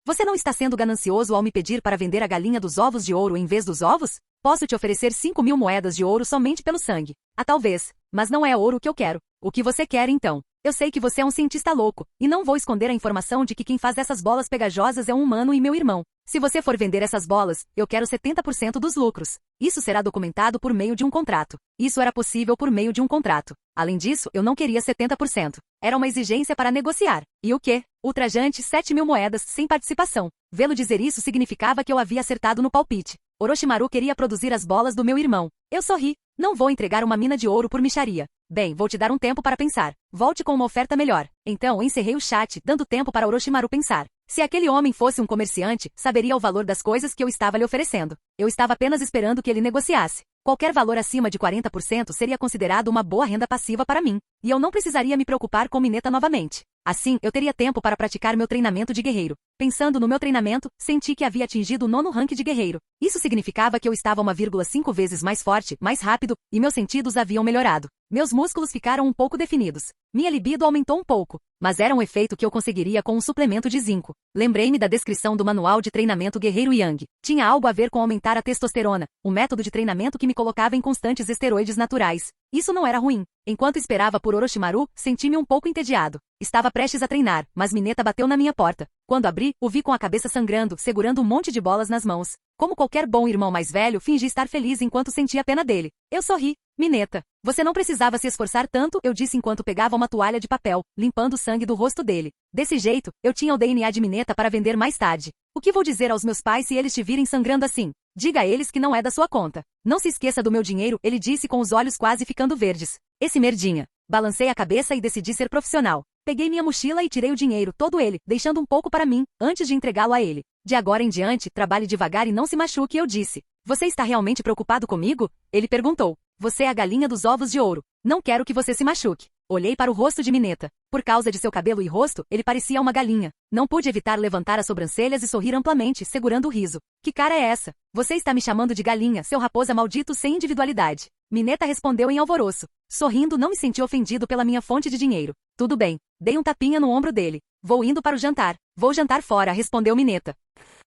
você não está sendo ganancioso ao me pedir para vender a galinha dos ovos de ouro em vez dos ovos? Posso te oferecer 5.000 moedas de ouro somente pelo sangue. Talvez, mas não é ouro que eu quero. O que você quer então? Eu sei que você é um cientista louco, e não vou esconder a informação de que quem faz essas bolas pegajosas é um humano e meu irmão. Se você for vender essas bolas, eu quero 70% dos lucros. Isso será documentado por meio de um contrato. Isso era possível por meio de um contrato. Além disso, eu não queria 70%. Era uma exigência para negociar. E o quê? Ultrajante 7.000 moedas, sem participação. Vê-lo dizer isso significava que eu havia acertado no palpite. Orochimaru queria produzir as bolas do meu irmão. Eu sorri. Não vou entregar uma mina de ouro por mixaria. Bem, vou te dar um tempo para pensar. Volte com uma oferta melhor. Então encerrei o chat, dando tempo para Orochimaru pensar. Se aquele homem fosse um comerciante, saberia o valor das coisas que eu estava lhe oferecendo. Eu estava apenas esperando que ele negociasse. Qualquer valor acima de 40% seria considerado uma boa renda passiva para mim, e eu não precisaria me preocupar com Mineta novamente. Assim, eu teria tempo para praticar meu treinamento de guerreiro. Pensando no meu treinamento, senti que havia atingido o 9º rank de guerreiro. Isso significava que eu estava 1,5 vezes mais forte, mais rápido, e meus sentidos haviam melhorado. Meus músculos ficaram um pouco definidos. Minha libido aumentou um pouco, mas era um efeito que eu conseguiria com um suplemento de zinco. Lembrei-me da descrição do manual de treinamento Guerreiro Yang. Tinha algo a ver com aumentar a testosterona, um método de treinamento que me colocava em constantes esteroides naturais. Isso não era ruim. Enquanto esperava por Orochimaru, senti-me um pouco entediado. Estava prestes a treinar, mas Mineta bateu na minha porta. Quando abri, o vi com a cabeça sangrando, segurando um monte de bolas nas mãos. Como qualquer bom irmão mais velho, fingi estar feliz enquanto sentia a pena dele. Eu sorri. Mineta, você não precisava se esforçar tanto, eu disse enquanto pegava uma toalha de papel, limpando o sangue do rosto dele. Desse jeito, eu tinha o DNA de Mineta para vender mais tarde. O que vou dizer aos meus pais se eles te virem sangrando assim? Diga a eles que não é da sua conta. Não se esqueça do meu dinheiro, ele disse com os olhos quase ficando verdes. Esse merdinha. Balancei a cabeça e decidi ser profissional. Peguei minha mochila e tirei o dinheiro, todo ele, deixando um pouco para mim, antes de entregá-lo a ele. De agora em diante, trabalhe devagar e não se machuque, eu disse. Você está realmente preocupado comigo? Ele perguntou. Você é a galinha dos ovos de ouro. Não quero que você se machuque. Olhei para o rosto de Mineta. Por causa de seu cabelo e rosto, ele parecia uma galinha. Não pude evitar levantar as sobrancelhas e sorrir amplamente, segurando o riso. Que cara é essa? Você está me chamando de galinha, seu raposa maldito sem individualidade. Mineta respondeu em alvoroço. Sorrindo, não me senti ofendido pela minha fonte de dinheiro. Tudo bem. Dei um tapinha no ombro dele. Vou indo para o jantar. Vou jantar fora, respondeu Mineta.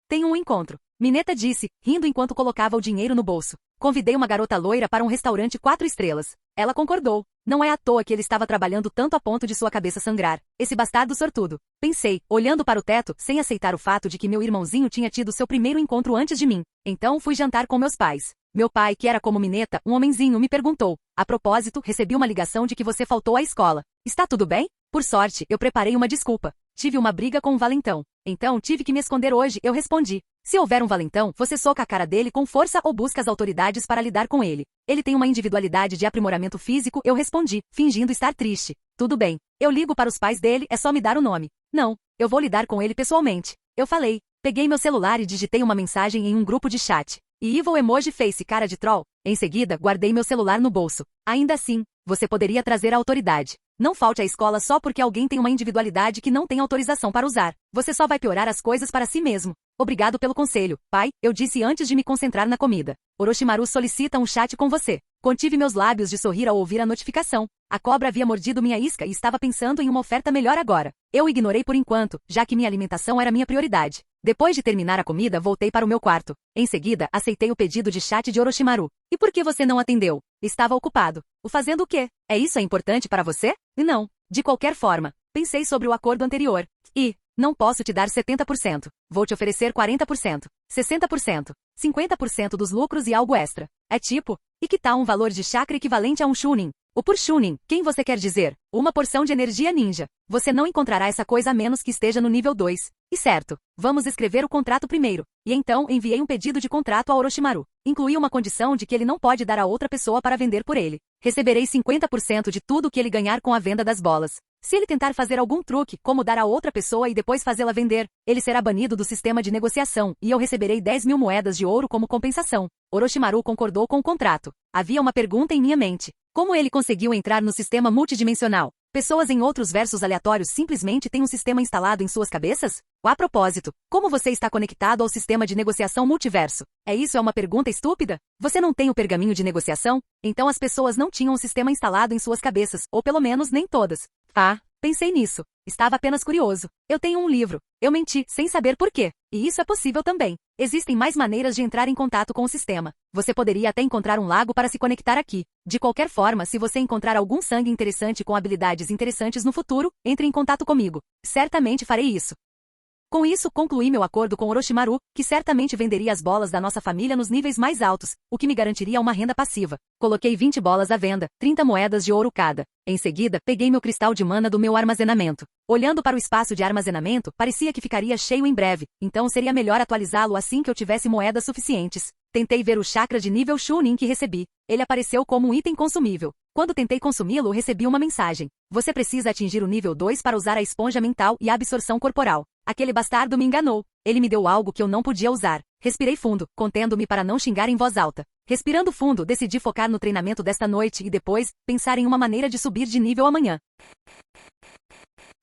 Tenho um encontro. Mineta disse, rindo enquanto colocava o dinheiro no bolso. Convidei uma garota loira para um restaurante 4 estrelas. Ela concordou. Não é à toa que ele estava trabalhando tanto a ponto de sua cabeça sangrar. Esse bastardo sortudo. Pensei, olhando para o teto, sem aceitar o fato de que meu irmãozinho tinha tido seu primeiro encontro antes de mim. Então fui jantar com meus pais. Meu pai, que era como Mineta, um homenzinho, me perguntou. A propósito, recebi uma ligação de que você faltou à escola. Está tudo bem? Por sorte, eu preparei uma desculpa. Tive uma briga com um valentão. Então tive que me esconder hoje, eu respondi. Se houver um valentão, você soca a cara dele com força ou busca as autoridades para lidar com ele. Ele tem uma individualidade de aprimoramento físico, eu respondi, fingindo estar triste. Tudo bem. Eu ligo para os pais dele, é só me dar o nome. Não, eu vou lidar com ele pessoalmente. Eu falei. Peguei meu celular e digitei uma mensagem em um grupo de chat. E evil emoji face cara de troll. Em seguida, guardei meu celular no bolso. Ainda assim, Você poderia trazer a autoridade. Não falte à escola só porque alguém tem uma individualidade que não tem autorização para usar. Você só vai piorar as coisas para si mesmo. Obrigado pelo conselho, pai, eu disse antes de me concentrar na comida. Orochimaru solicita um chat com você. Contive meus lábios de sorrir ao ouvir a notificação. A cobra havia mordido minha isca e estava pensando em uma oferta melhor agora. Eu o ignorei por enquanto, já que minha alimentação era minha prioridade. Depois de terminar a comida, voltei para o meu quarto. Em seguida, aceitei o pedido de chat de Orochimaru. E por que você não atendeu? Estava ocupado. O fazendo o quê? Isso é importante para você? Não. De qualquer forma, pensei sobre o acordo anterior. E não posso te dar 70%. Vou te oferecer 40%, 60%, 50% dos lucros e algo extra. É tipo, e que tal um valor de chakra equivalente a um Chunin? O por Chunin, quem você quer dizer? Uma porção de energia ninja. Você não encontrará essa coisa a menos que esteja no nível 2. E certo, vamos escrever o contrato primeiro. E então enviei um pedido de contrato a Orochimaru. Incluí uma condição de que ele não pode dar a outra pessoa para vender por ele. Receberei 50% de tudo que ele ganhar com a venda das bolas. Se ele tentar fazer algum truque, como dar a outra pessoa e depois fazê-la vender, ele será banido do sistema de negociação e eu receberei 10.000 moedas de ouro como compensação. Orochimaru concordou com o contrato. Havia uma pergunta em minha mente. Como ele conseguiu entrar no sistema multidimensional? Pessoas em outros versos aleatórios simplesmente têm um sistema instalado em suas cabeças? A propósito, como você está conectado ao sistema de negociação multiverso? Isso é uma pergunta estúpida? Você não tem o pergaminho de negociação? Então as pessoas não tinham um sistema instalado em suas cabeças, ou pelo menos nem todas. Pensei nisso. Estava apenas curioso. Eu tenho um livro. Eu menti, sem saber por quê. E isso é possível também. Existem mais maneiras de entrar em contato com o sistema. Você poderia até encontrar um lago para se conectar aqui. De qualquer forma, se você encontrar algum sangue interessante com habilidades interessantes no futuro, entre em contato comigo. Certamente farei isso. Com isso, concluí meu acordo com Orochimaru, que certamente venderia as bolas da nossa família nos níveis mais altos, o que me garantiria uma renda passiva. Coloquei 20 bolas à venda, 30 moedas de ouro cada. Em seguida, peguei meu cristal de mana do meu armazenamento. Olhando para o espaço de armazenamento, parecia que ficaria cheio em breve, então seria melhor atualizá-lo assim que eu tivesse moedas suficientes. Tentei ver o chakra de nível Chunin que recebi. Ele apareceu como um item consumível. Quando tentei consumi-lo, recebi uma mensagem. Você precisa atingir o nível 2 para usar a esponja mental e a absorção corporal. Aquele bastardo me enganou. Ele me deu algo que eu não podia usar. Respirei fundo, contendo-me para não xingar em voz alta. Respirando fundo, decidi focar no treinamento desta noite e depois, pensar em uma maneira de subir de nível amanhã.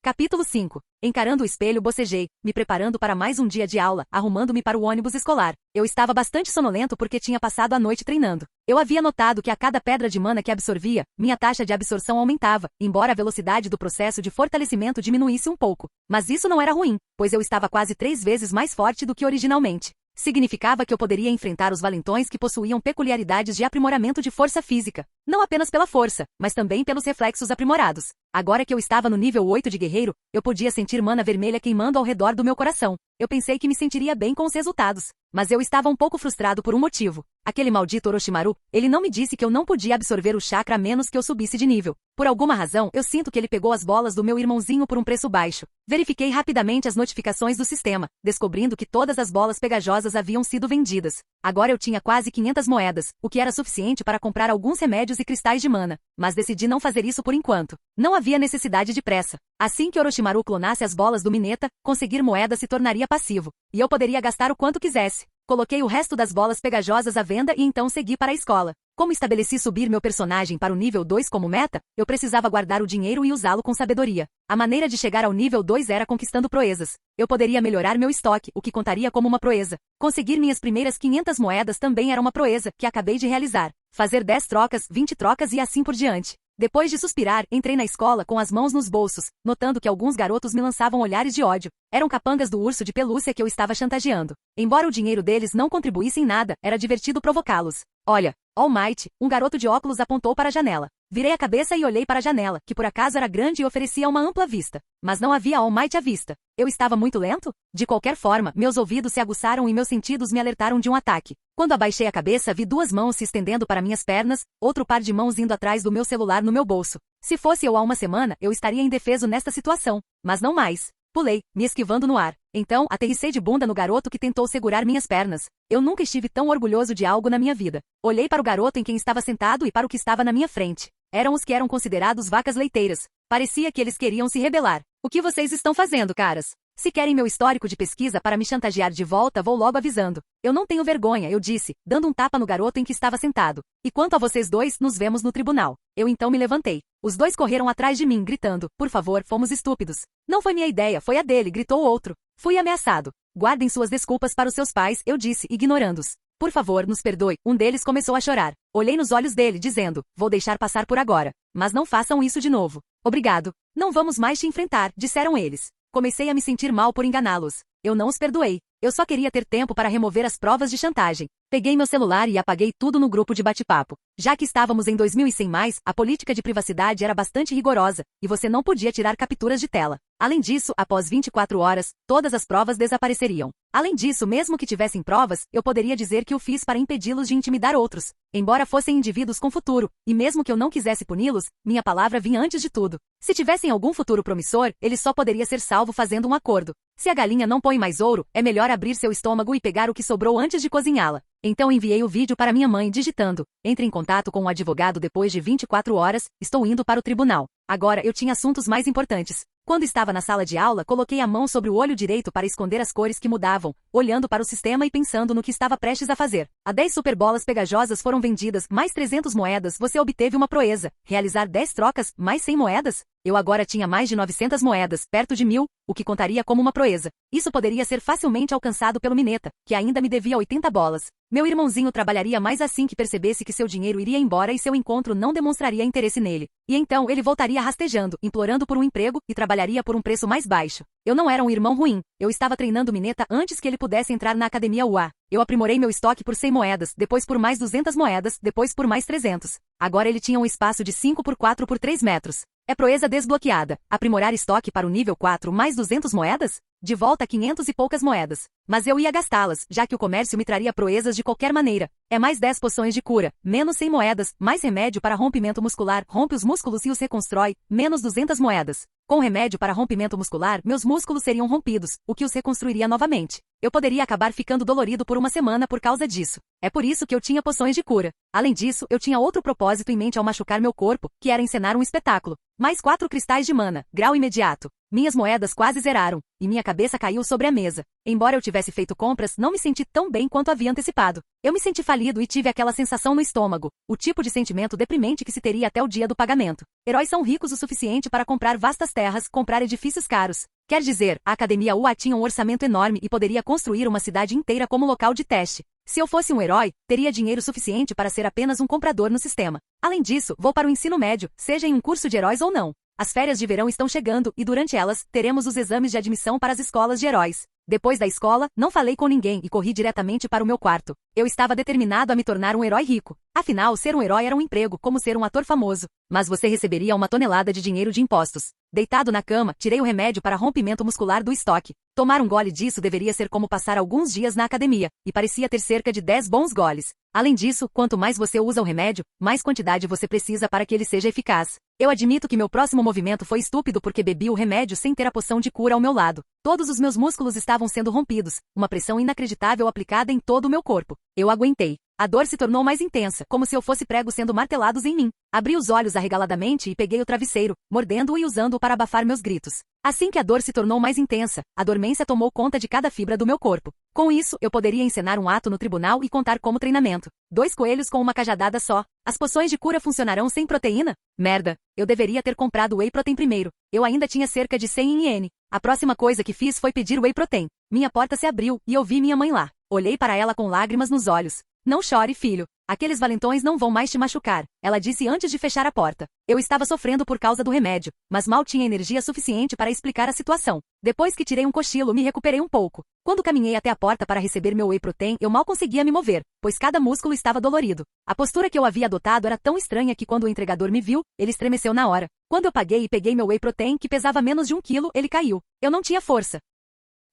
Capítulo 5. Encarando o espelho, bocejei, me preparando para mais um dia de aula, arrumando-me para o ônibus escolar. Eu estava bastante sonolento porque tinha passado a noite treinando. Eu havia notado que a cada pedra de mana que absorvia, minha taxa de absorção aumentava, embora a velocidade do processo de fortalecimento diminuísse um pouco. Mas isso não era ruim, pois eu estava quase 3 vezes mais forte do que originalmente. Significava que eu poderia enfrentar os valentões que possuíam peculiaridades de aprimoramento de força física. Não apenas pela força, mas também pelos reflexos aprimorados. Agora que eu estava no nível 8 de guerreiro, eu podia sentir mana vermelha queimando ao redor do meu coração. Eu pensei que me sentiria bem com os resultados. Mas eu estava um pouco frustrado por um motivo. Aquele maldito Orochimaru, ele não me disse que eu não podia absorver o chakra a menos que eu subisse de nível. Por alguma razão, eu sinto que ele pegou as bolas do meu irmãozinho por um preço baixo. Verifiquei rapidamente as notificações do sistema, descobrindo que todas as bolas pegajosas haviam sido vendidas. Agora eu tinha quase 500 moedas, o que era suficiente para comprar alguns remédios e cristais de mana. Mas decidi não fazer isso por enquanto. Não havia necessidade de pressa. Assim que Orochimaru clonasse as bolas do Mineta, conseguir moedas se tornaria passivo. E eu poderia gastar o quanto quisesse. Coloquei o resto das bolas pegajosas à venda e então segui para a escola. Como estabeleci subir meu personagem para o nível 2 como meta, eu precisava guardar o dinheiro e usá-lo com sabedoria. A maneira de chegar ao nível 2 era conquistando proezas. Eu poderia melhorar meu estoque, o que contaria como uma proeza. Conseguir minhas primeiras 500 moedas também era uma proeza, que acabei de realizar. Fazer 10 trocas, 20 trocas e assim por diante. Depois de suspirar, entrei na escola com as mãos nos bolsos, notando que alguns garotos me lançavam olhares de ódio. Eram capangas do urso de pelúcia que eu estava chantageando. Embora o dinheiro deles não contribuísse em nada, era divertido provocá-los. Olha, All Might, um garoto de óculos apontou para a janela. Virei a cabeça e olhei para a janela, que por acaso era grande e oferecia uma ampla vista. Mas não havia All Might à vista. Eu estava muito lento? De qualquer forma, meus ouvidos se aguçaram e meus sentidos me alertaram de um ataque. Quando abaixei a cabeça, vi 2 mãos se estendendo para minhas pernas, outro par de mãos indo atrás do meu celular no meu bolso. Se fosse eu há uma semana, eu estaria indefeso nesta situação. Mas não mais. Pulei, me esquivando no ar. Então, aterrissei de bunda no garoto que tentou segurar minhas pernas. Eu nunca estive tão orgulhoso de algo na minha vida. Olhei para o garoto em quem estava sentado e para o que estava na minha frente. Eram os que eram considerados vacas leiteiras. Parecia que eles queriam se rebelar. O que vocês estão fazendo, caras? Se querem meu histórico de pesquisa para me chantagear de volta, vou logo avisando. Eu não tenho vergonha, eu disse, dando um tapa no garoto em que estava sentado. E quanto a vocês dois, nos vemos no tribunal. Eu então me levantei. Os dois correram atrás de mim, gritando, por favor, fomos estúpidos. Não foi minha ideia, foi a dele, gritou o outro. Fui ameaçado. Guardem suas desculpas para os seus pais, eu disse, ignorando-os. Por favor, nos perdoe. Um deles começou a chorar. Olhei nos olhos dele, dizendo, vou deixar passar por agora. Mas não façam isso de novo. Obrigado. Não vamos mais te enfrentar, disseram eles. Comecei a me sentir mal por enganá-los. Eu não os perdoei. Eu só queria ter tempo para remover as provas de chantagem. Peguei meu celular e apaguei tudo no grupo de bate-papo. Já que estávamos em 2100 mais, a política de privacidade era bastante rigorosa, e você não podia tirar capturas de tela. Além disso, após 24 horas, todas as provas desapareceriam. Além disso, mesmo que tivessem provas, eu poderia dizer que o fiz para impedi-los de intimidar outros, embora fossem indivíduos com futuro, e mesmo que eu não quisesse puni-los, minha palavra vinha antes de tudo. Se tivessem algum futuro promissor, ele só poderia ser salvo fazendo um acordo. Se a galinha não põe mais ouro, é melhor abrir seu estômago e pegar o que sobrou antes de cozinhá-la. Então enviei o vídeo para minha mãe digitando, entre em contato com o advogado depois de 24 horas, estou indo para o tribunal. Agora eu tinha assuntos mais importantes. Quando estava na sala de aula, coloquei a mão sobre o olho direito para esconder as cores que mudavam, olhando para o sistema e pensando no que estava prestes a fazer. A 10 superbolas pegajosas foram vendidas, mais 300 moedas, você obteve uma proeza. Realizar 10 trocas, mais 100 moedas? Eu agora tinha mais de 900 moedas, perto de 1000, o que contaria como uma proeza. Isso poderia ser facilmente alcançado pelo Mineta, que ainda me devia 80 bolas. Meu irmãozinho trabalharia mais assim que percebesse que seu dinheiro iria embora e seu encontro não demonstraria interesse nele. E então ele voltaria rastejando, implorando por um emprego, e trabalharia por um preço mais baixo. Eu não era um irmão ruim. Eu estava treinando Mineta antes que ele pudesse entrar na academia UA. Eu aprimorei meu estoque por 100 moedas, depois por mais 200 moedas, depois por mais 300. Agora ele tinha um espaço de 5 por 4 por 3 metros. É proeza desbloqueada. Aprimorar estoque para o nível 4 mais 200 moedas? De volta a 500 e poucas moedas. Mas eu ia gastá-las, já que o comércio me traria proezas de qualquer maneira. É mais 10 poções de cura, menos 100 moedas, mais remédio para rompimento muscular, rompe os músculos e os reconstrói, menos 200 moedas. Com remédio para rompimento muscular, meus músculos seriam rompidos, o que os reconstruiria novamente. Eu poderia acabar ficando dolorido por uma semana por causa disso. É por isso que eu tinha poções de cura. Além disso, eu tinha outro propósito em mente ao machucar meu corpo, que era encenar um espetáculo. Mais 4 cristais de mana, grau imediato. Minhas moedas quase zeraram, e minha cabeça caiu sobre a mesa. Embora eu tivesse feito compras, não me senti tão bem quanto havia antecipado. Eu me senti falido e tive aquela sensação no estômago, o tipo de sentimento deprimente que se teria até o dia do pagamento. Heróis são ricos o suficiente para comprar vastas terras, comprar edifícios caros. Quer dizer, a Academia UA tinha um orçamento enorme e poderia construir uma cidade inteira como local de teste. Se eu fosse um herói, teria dinheiro suficiente para ser apenas um comprador no sistema. Além disso, vou para o ensino médio, seja em um curso de heróis ou não. As férias de verão estão chegando e durante elas, teremos os exames de admissão para as escolas de heróis. Depois da escola, não falei com ninguém e corri diretamente para o meu quarto. Eu estava determinado a me tornar um herói rico. Afinal, ser um herói era um emprego, como ser um ator famoso. Mas você receberia uma tonelada de dinheiro de impostos. Deitado na cama, tirei o remédio para rompimento muscular do estoque. Tomar um gole disso deveria ser como passar alguns dias na academia, e parecia ter cerca de 10 bons goles. Além disso, quanto mais você usa o remédio, mais quantidade você precisa para que ele seja eficaz. Eu admito que meu próximo movimento foi estúpido porque bebi o remédio sem ter a poção de cura ao meu lado. Todos os meus músculos estavam sendo rompidos, uma pressão inacreditável aplicada em todo o meu corpo. Eu aguentei. A dor se tornou mais intensa, como se eu fosse prego sendo martelados em mim. Abri os olhos arregaladamente e peguei o travesseiro, mordendo-o e usando-o para abafar meus gritos. Assim que a dor se tornou mais intensa, a dormência tomou conta de cada fibra do meu corpo. Com isso, eu poderia encenar um ato no tribunal e contar como treinamento. 2 coelhos com uma cajadada só. As poções de cura funcionarão sem proteína? Merda. Eu deveria ter comprado whey protein primeiro. Eu ainda tinha cerca de 100 iene. A próxima coisa que fiz foi pedir whey protein. Minha porta se abriu e eu vi minha mãe lá. Olhei para ela com lágrimas nos olhos. Não chore, filho. Aqueles valentões não vão mais te machucar, ela disse antes de fechar a porta. Eu estava sofrendo por causa do remédio, mas mal tinha energia suficiente para explicar a situação. Depois que tirei um cochilo, me recuperei um pouco. Quando caminhei até a porta para receber meu whey protein, eu mal conseguia me mover, pois cada músculo estava dolorido. A postura que eu havia adotado era tão estranha que quando o entregador me viu, ele estremeceu na hora. Quando eu paguei e peguei meu whey protein, que pesava menos de 1 quilo, ele caiu. Eu não tinha força.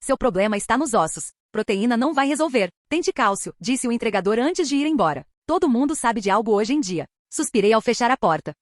Seu problema está nos ossos. Proteína não vai resolver. Tente cálcio, disse o entregador antes de ir embora. Todo mundo sabe de algo hoje em dia. Suspirei ao fechar a porta.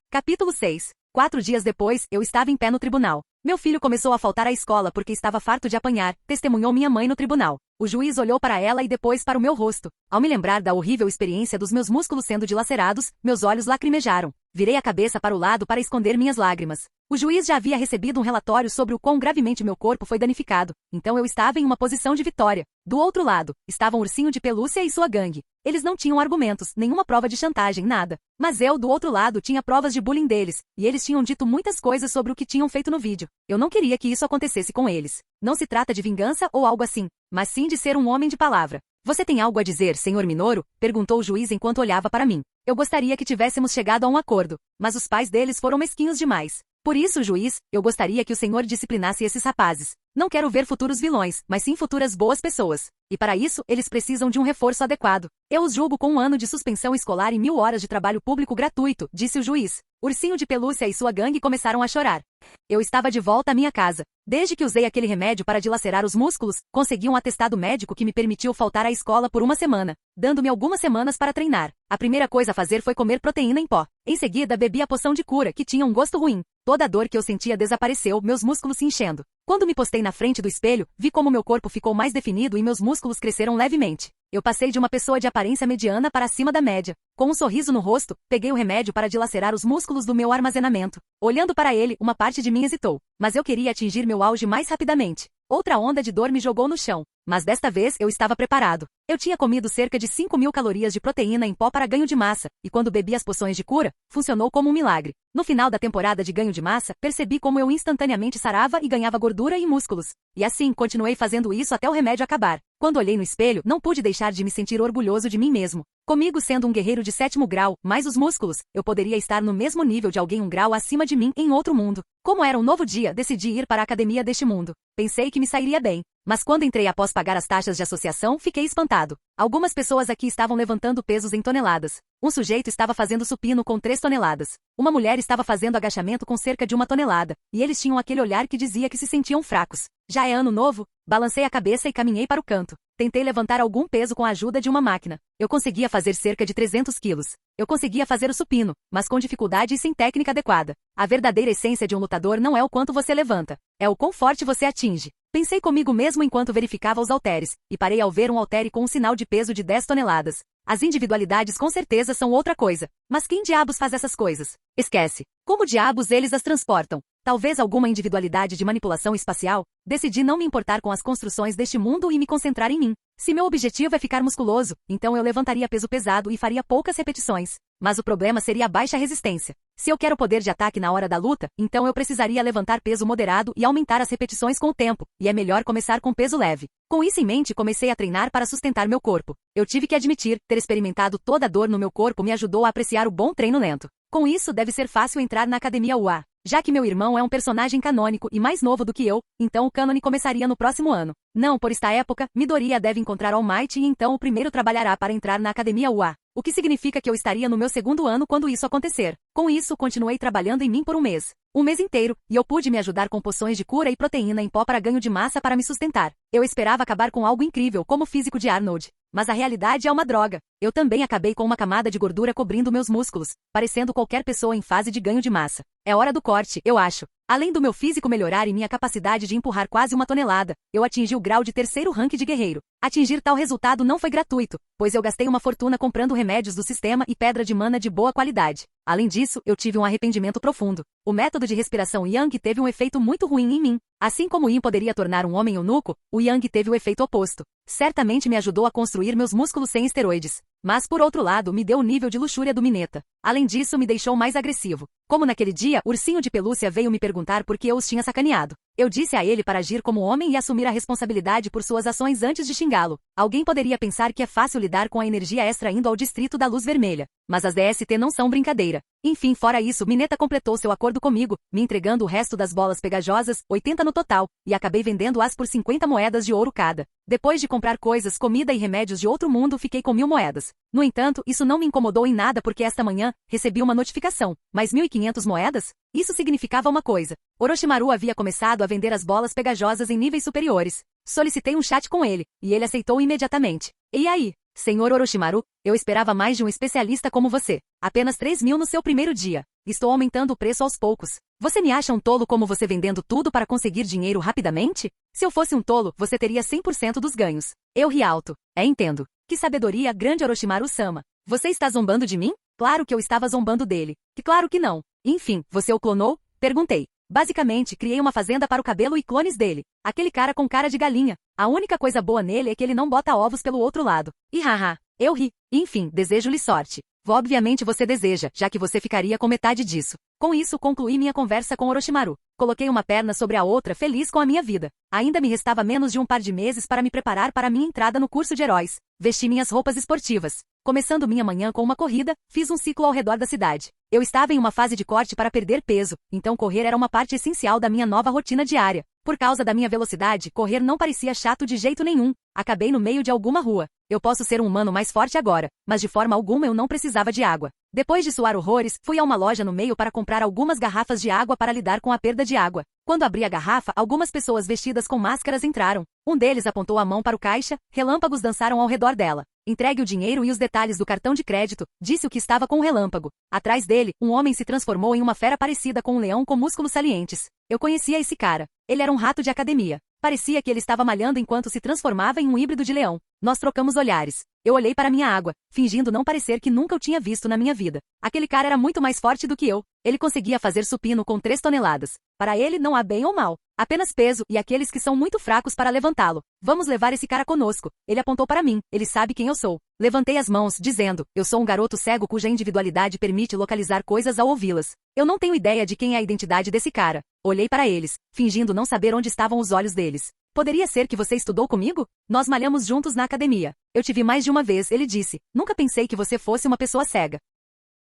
Capítulo 6. 4 dias depois, eu estava em pé no tribunal. Meu filho começou a faltar à escola porque estava farto de apanhar, testemunhou minha mãe no tribunal. O juiz olhou para ela e depois para o meu rosto. Ao me lembrar da horrível experiência dos meus músculos sendo dilacerados, meus olhos lacrimejaram. Virei a cabeça para o lado para esconder minhas lágrimas. O juiz já havia recebido um relatório sobre o quão gravemente meu corpo foi danificado, então eu estava em uma posição de vitória. Do outro lado, estavam o Ursinho de Pelúcia e sua gangue. Eles não tinham argumentos, nenhuma prova de chantagem, nada. Mas eu, do outro lado, tinha provas de bullying deles, e eles tinham dito muitas coisas sobre o que tinham feito no vídeo. Eu não queria que isso acontecesse com eles. Não se trata de vingança ou algo assim, mas sim de ser um homem de palavra. Você tem algo a dizer, senhor Minoru? Perguntou o juiz enquanto olhava para mim. Eu gostaria que tivéssemos chegado a um acordo, mas os pais deles foram mesquinhos demais. Por isso, juiz, eu gostaria que o senhor disciplinasse esses rapazes. Não quero ver futuros vilões, mas sim futuras boas pessoas. E para isso, eles precisam de um reforço adequado. Eu os julgo com 1 ano de suspensão escolar e 1000 horas de trabalho público gratuito, disse o juiz. Ursinho de Pelúcia e sua gangue começaram a chorar. Eu estava de volta à minha casa. Desde que usei aquele remédio para dilacerar os músculos, consegui um atestado médico que me permitiu faltar à escola por 1 semana, dando-me algumas semanas para treinar. A primeira coisa a fazer foi comer proteína em pó. Em seguida, bebi a poção de cura, que tinha um gosto ruim. Toda a dor que eu sentia desapareceu, meus músculos se enchendo. Quando me postei na frente do espelho, vi como meu corpo ficou mais definido e meus músculos cresceram levemente. Eu passei de uma pessoa de aparência mediana para acima da média. Com um sorriso no rosto, peguei o remédio para dilacerar os músculos do meu armazenamento. Olhando para ele, uma parte de mim hesitou. Mas eu queria atingir meu auge mais rapidamente. Outra onda de dor me jogou no chão. Mas desta vez eu estava preparado. Eu tinha comido cerca de 5.000 calorias de proteína em pó para ganho de massa, e quando bebi as poções de cura, funcionou como um milagre. No final da temporada de ganho de massa, percebi como eu instantaneamente sarava e ganhava gordura e músculos. E assim, continuei fazendo isso até o remédio acabar. Quando olhei no espelho, não pude deixar de me sentir orgulhoso de mim mesmo. Comigo sendo um guerreiro de 7º grau, mais os músculos, eu poderia estar no mesmo nível de alguém 1 grau acima de mim em outro mundo. Como era um novo dia, decidi ir para a academia deste mundo. Pensei que me sairia bem. Mas quando entrei após pagar as taxas de associação, fiquei espantado. Algumas pessoas aqui estavam levantando pesos em toneladas. Um sujeito estava fazendo supino com 3 toneladas. Uma mulher estava fazendo agachamento com cerca de 1 tonelada. E eles tinham aquele olhar que dizia que se sentiam fracos. Já é ano novo? Balancei a cabeça e caminhei para o canto. Tentei levantar algum peso com a ajuda de uma máquina. Eu conseguia fazer cerca de 300 quilos. Eu conseguia fazer o supino, mas com dificuldade e sem técnica adequada. A verdadeira essência de um lutador não é o quanto você levanta, é o quão forte você atinge. Pensei comigo mesmo enquanto verificava os halteres, e parei ao ver um haltere com um sinal de peso de 10 toneladas. As individualidades com certeza são outra coisa. Mas quem diabos faz essas coisas? Esquece. Como diabos eles as transportam? Talvez alguma individualidade de manipulação espacial? Decidi não me importar com as construções deste mundo e me concentrar em mim. Se meu objetivo é ficar musculoso, então eu levantaria peso pesado e faria poucas repetições. Mas o problema seria a baixa resistência. Se eu quero poder de ataque na hora da luta, então eu precisaria levantar peso moderado e aumentar as repetições com o tempo, e é melhor começar com peso leve. Com isso em mente, comecei a treinar para sustentar meu corpo. Eu tive que admitir, ter experimentado toda a dor no meu corpo me ajudou a apreciar o bom treino lento. Com isso, deve ser fácil entrar na academia UA. Já que meu irmão é um personagem canônico e mais novo do que eu, então o cânone começaria no próximo ano. Não por esta época, Midoriya deve encontrar All Might e então o primeiro trabalhará para entrar na academia UA. O que significa que eu estaria no meu 2º ano quando isso acontecer. Com isso, continuei trabalhando em mim por 1 mês. 1 mês inteiro, e eu pude me ajudar com poções de cura e proteína em pó para ganho de massa para me sustentar. Eu esperava acabar com algo incrível como o físico de Arnold. Mas a realidade é uma droga. Eu também acabei com uma camada de gordura cobrindo meus músculos, parecendo qualquer pessoa em fase de ganho de massa. É hora do corte, eu acho. Além do meu físico melhorar e minha capacidade de empurrar quase 1 tonelada, eu atingi o grau de 3º rank de guerreiro. Atingir tal resultado não foi gratuito, pois eu gastei uma fortuna comprando remédios do sistema e pedra de mana de boa qualidade. Além disso, eu tive um arrependimento profundo. O método de respiração Yang teve um efeito muito ruim em mim. Assim como o Yin poderia tornar um homem eunuco, o Yang teve o efeito oposto. Certamente me ajudou a construir meus músculos sem esteroides. Mas por outro lado, me deu o nível de luxúria do Mineta. Além disso, me deixou mais agressivo. Como naquele dia, Ursinho de Pelúcia veio me perguntar por que eu os tinha sacaneado. Eu disse a ele para agir como homem e assumir a responsabilidade por suas ações antes de xingá-lo. Alguém poderia pensar que é fácil lidar com a energia extra indo ao distrito da luz vermelha. Mas as DST não são brincadeira. Enfim, fora isso, Mineta completou seu acordo comigo, me entregando o resto das bolas pegajosas, 80 no total, e acabei vendendo-as por 50 moedas de ouro cada. Depois de comprar coisas, comida e remédios de outro mundo, fiquei com 1000 moedas. No entanto, isso não me incomodou em nada porque esta manhã, recebi uma notificação. Mais 1.500 moedas? Isso significava uma coisa. Orochimaru havia começado a vender as bolas pegajosas em níveis superiores. Solicitei um chat com ele, e ele aceitou imediatamente. E aí? Senhor Orochimaru, eu esperava mais de um especialista como você. Apenas 3.000 no seu primeiro dia. Estou aumentando o preço aos poucos. Você me acha um tolo como você vendendo tudo para conseguir dinheiro rapidamente? Se eu fosse um tolo, você teria 100% dos ganhos. Eu ri alto. Entendo. Que sabedoria, grande Orochimaru-sama. Você está zombando de mim? Claro que eu estava zombando dele. E claro que não. Enfim, você o clonou? Perguntei. Basicamente, criei uma fazenda para o cabelo e clones dele. Aquele cara com cara de galinha. A única coisa boa nele é que ele não bota ovos pelo outro lado. E haha, eu ri. Enfim, desejo-lhe sorte. Obviamente você deseja, já que você ficaria com metade disso. Com isso, concluí minha conversa com Orochimaru. Coloquei uma perna sobre a outra, feliz com a minha vida. Ainda me restava menos de um par de meses para me preparar para minha entrada no curso de heróis. Vesti minhas roupas esportivas. Começando minha manhã com uma corrida, fiz um ciclo ao redor da cidade. Eu estava em uma fase de corte para perder peso, então correr era uma parte essencial da minha nova rotina diária. Por causa da minha velocidade, correr não parecia chato de jeito nenhum. Acabei no meio de alguma rua. Eu posso ser um humano mais forte agora, mas de forma alguma eu não precisava de água. Depois de suar horrores, fui a uma loja no meio para comprar algumas garrafas de água para lidar com a perda de água. Quando abri a garrafa, algumas pessoas vestidas com máscaras entraram. Um deles apontou a mão para o caixa, relâmpagos dançaram ao redor dela. Entregue o dinheiro e os detalhes do cartão de crédito, disse o que estava com o relâmpago. Atrás dele, um homem se transformou em uma fera parecida com um leão com músculos salientes. Eu conhecia esse cara. Ele era um rato de academia. Parecia que ele estava malhando enquanto se transformava em um híbrido de leão. Nós trocamos olhares. Eu olhei para minha água, fingindo não parecer que nunca o tinha visto na minha vida. Aquele cara era muito mais forte do que eu. Ele conseguia fazer supino com 3 toneladas. Para ele não há bem ou mal. Apenas peso e aqueles que são muito fracos para levantá-lo. Vamos levar esse cara conosco. Ele apontou para mim. Ele sabe quem eu sou. Levantei as mãos, dizendo, eu sou um garoto cego cuja individualidade permite localizar coisas ao ouvi-las. Eu não tenho ideia de quem é a identidade desse cara. Olhei para eles, fingindo não saber onde estavam os olhos deles. Poderia ser que você estudou comigo? Nós malhamos juntos na academia. Eu te vi mais de uma vez, ele disse. Nunca pensei que você fosse uma pessoa cega.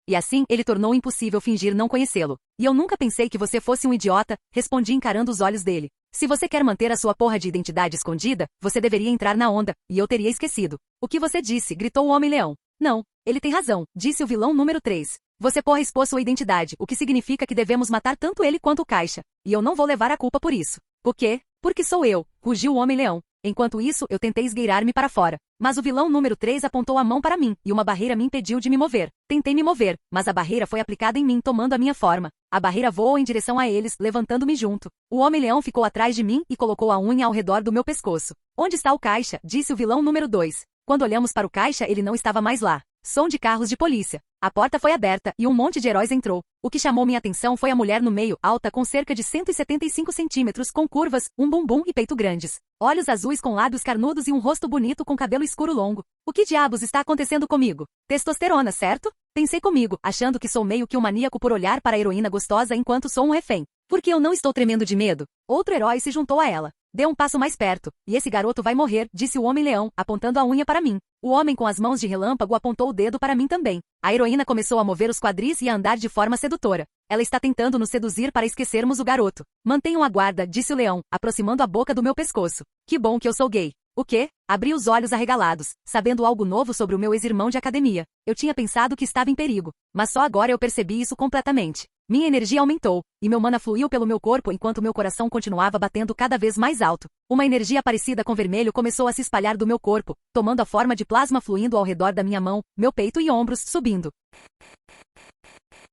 E assim, ele tornou impossível fingir não conhecê-lo. E eu nunca pensei que você fosse um idiota, respondi encarando os olhos dele. Se você quer manter a sua porra de identidade escondida, você deveria entrar na onda, e eu teria esquecido. O que você disse? Gritou o Homem-Leão. Não, ele tem razão, disse o vilão número 3. Você porra expôs sua identidade, o que significa que devemos matar tanto ele quanto o Caixa. E eu não vou levar a culpa por isso. Por quê? Porque sou eu, rugiu o Homem-Leão. Enquanto isso, eu tentei esgueirar-me para fora. Mas o vilão número 3 apontou a mão para mim, e uma barreira me impediu de me mover. Tentei me mover, mas a barreira foi aplicada em mim tomando a minha forma. A barreira voou em direção a eles, levantando-me junto. O Homem-Leão ficou atrás de mim e colocou a unha ao redor do meu pescoço. Onde está o Caixa? Disse o vilão número 2. Quando olhamos para o Caixa, ele não estava mais lá. Som de carros de polícia. A porta foi aberta e um monte de heróis entrou. O que chamou minha atenção foi a mulher no meio, alta com cerca de 175 centímetros, com curvas, um bumbum e peito grandes. Olhos azuis com lábios carnudos e um rosto bonito com cabelo escuro longo. O que diabos está acontecendo comigo? Testosterona, certo? Pensei comigo, achando que sou meio que um maníaco por olhar para a heroína gostosa enquanto sou um refém. Porque eu não estou tremendo de medo. Outro herói se juntou a ela. Dê um passo mais perto, e esse garoto vai morrer, disse o Homem-Leão, apontando a unha para mim. O homem com as mãos de relâmpago apontou o dedo para mim também. A heroína começou a mover os quadris e a andar de forma sedutora. Ela está tentando nos seduzir para esquecermos o garoto. Mantenham a guarda, disse o leão, aproximando a boca do meu pescoço. Que bom que eu sou gay. O quê? Abri os olhos arregalados, sabendo algo novo sobre o meu ex-irmão de academia. Eu tinha pensado que estava em perigo, mas só agora eu percebi isso completamente. Minha energia aumentou, e meu mana fluiu pelo meu corpo enquanto meu coração continuava batendo cada vez mais alto. Uma energia parecida com vermelho começou a se espalhar do meu corpo, tomando a forma de plasma fluindo ao redor da minha mão, meu peito e ombros, subindo.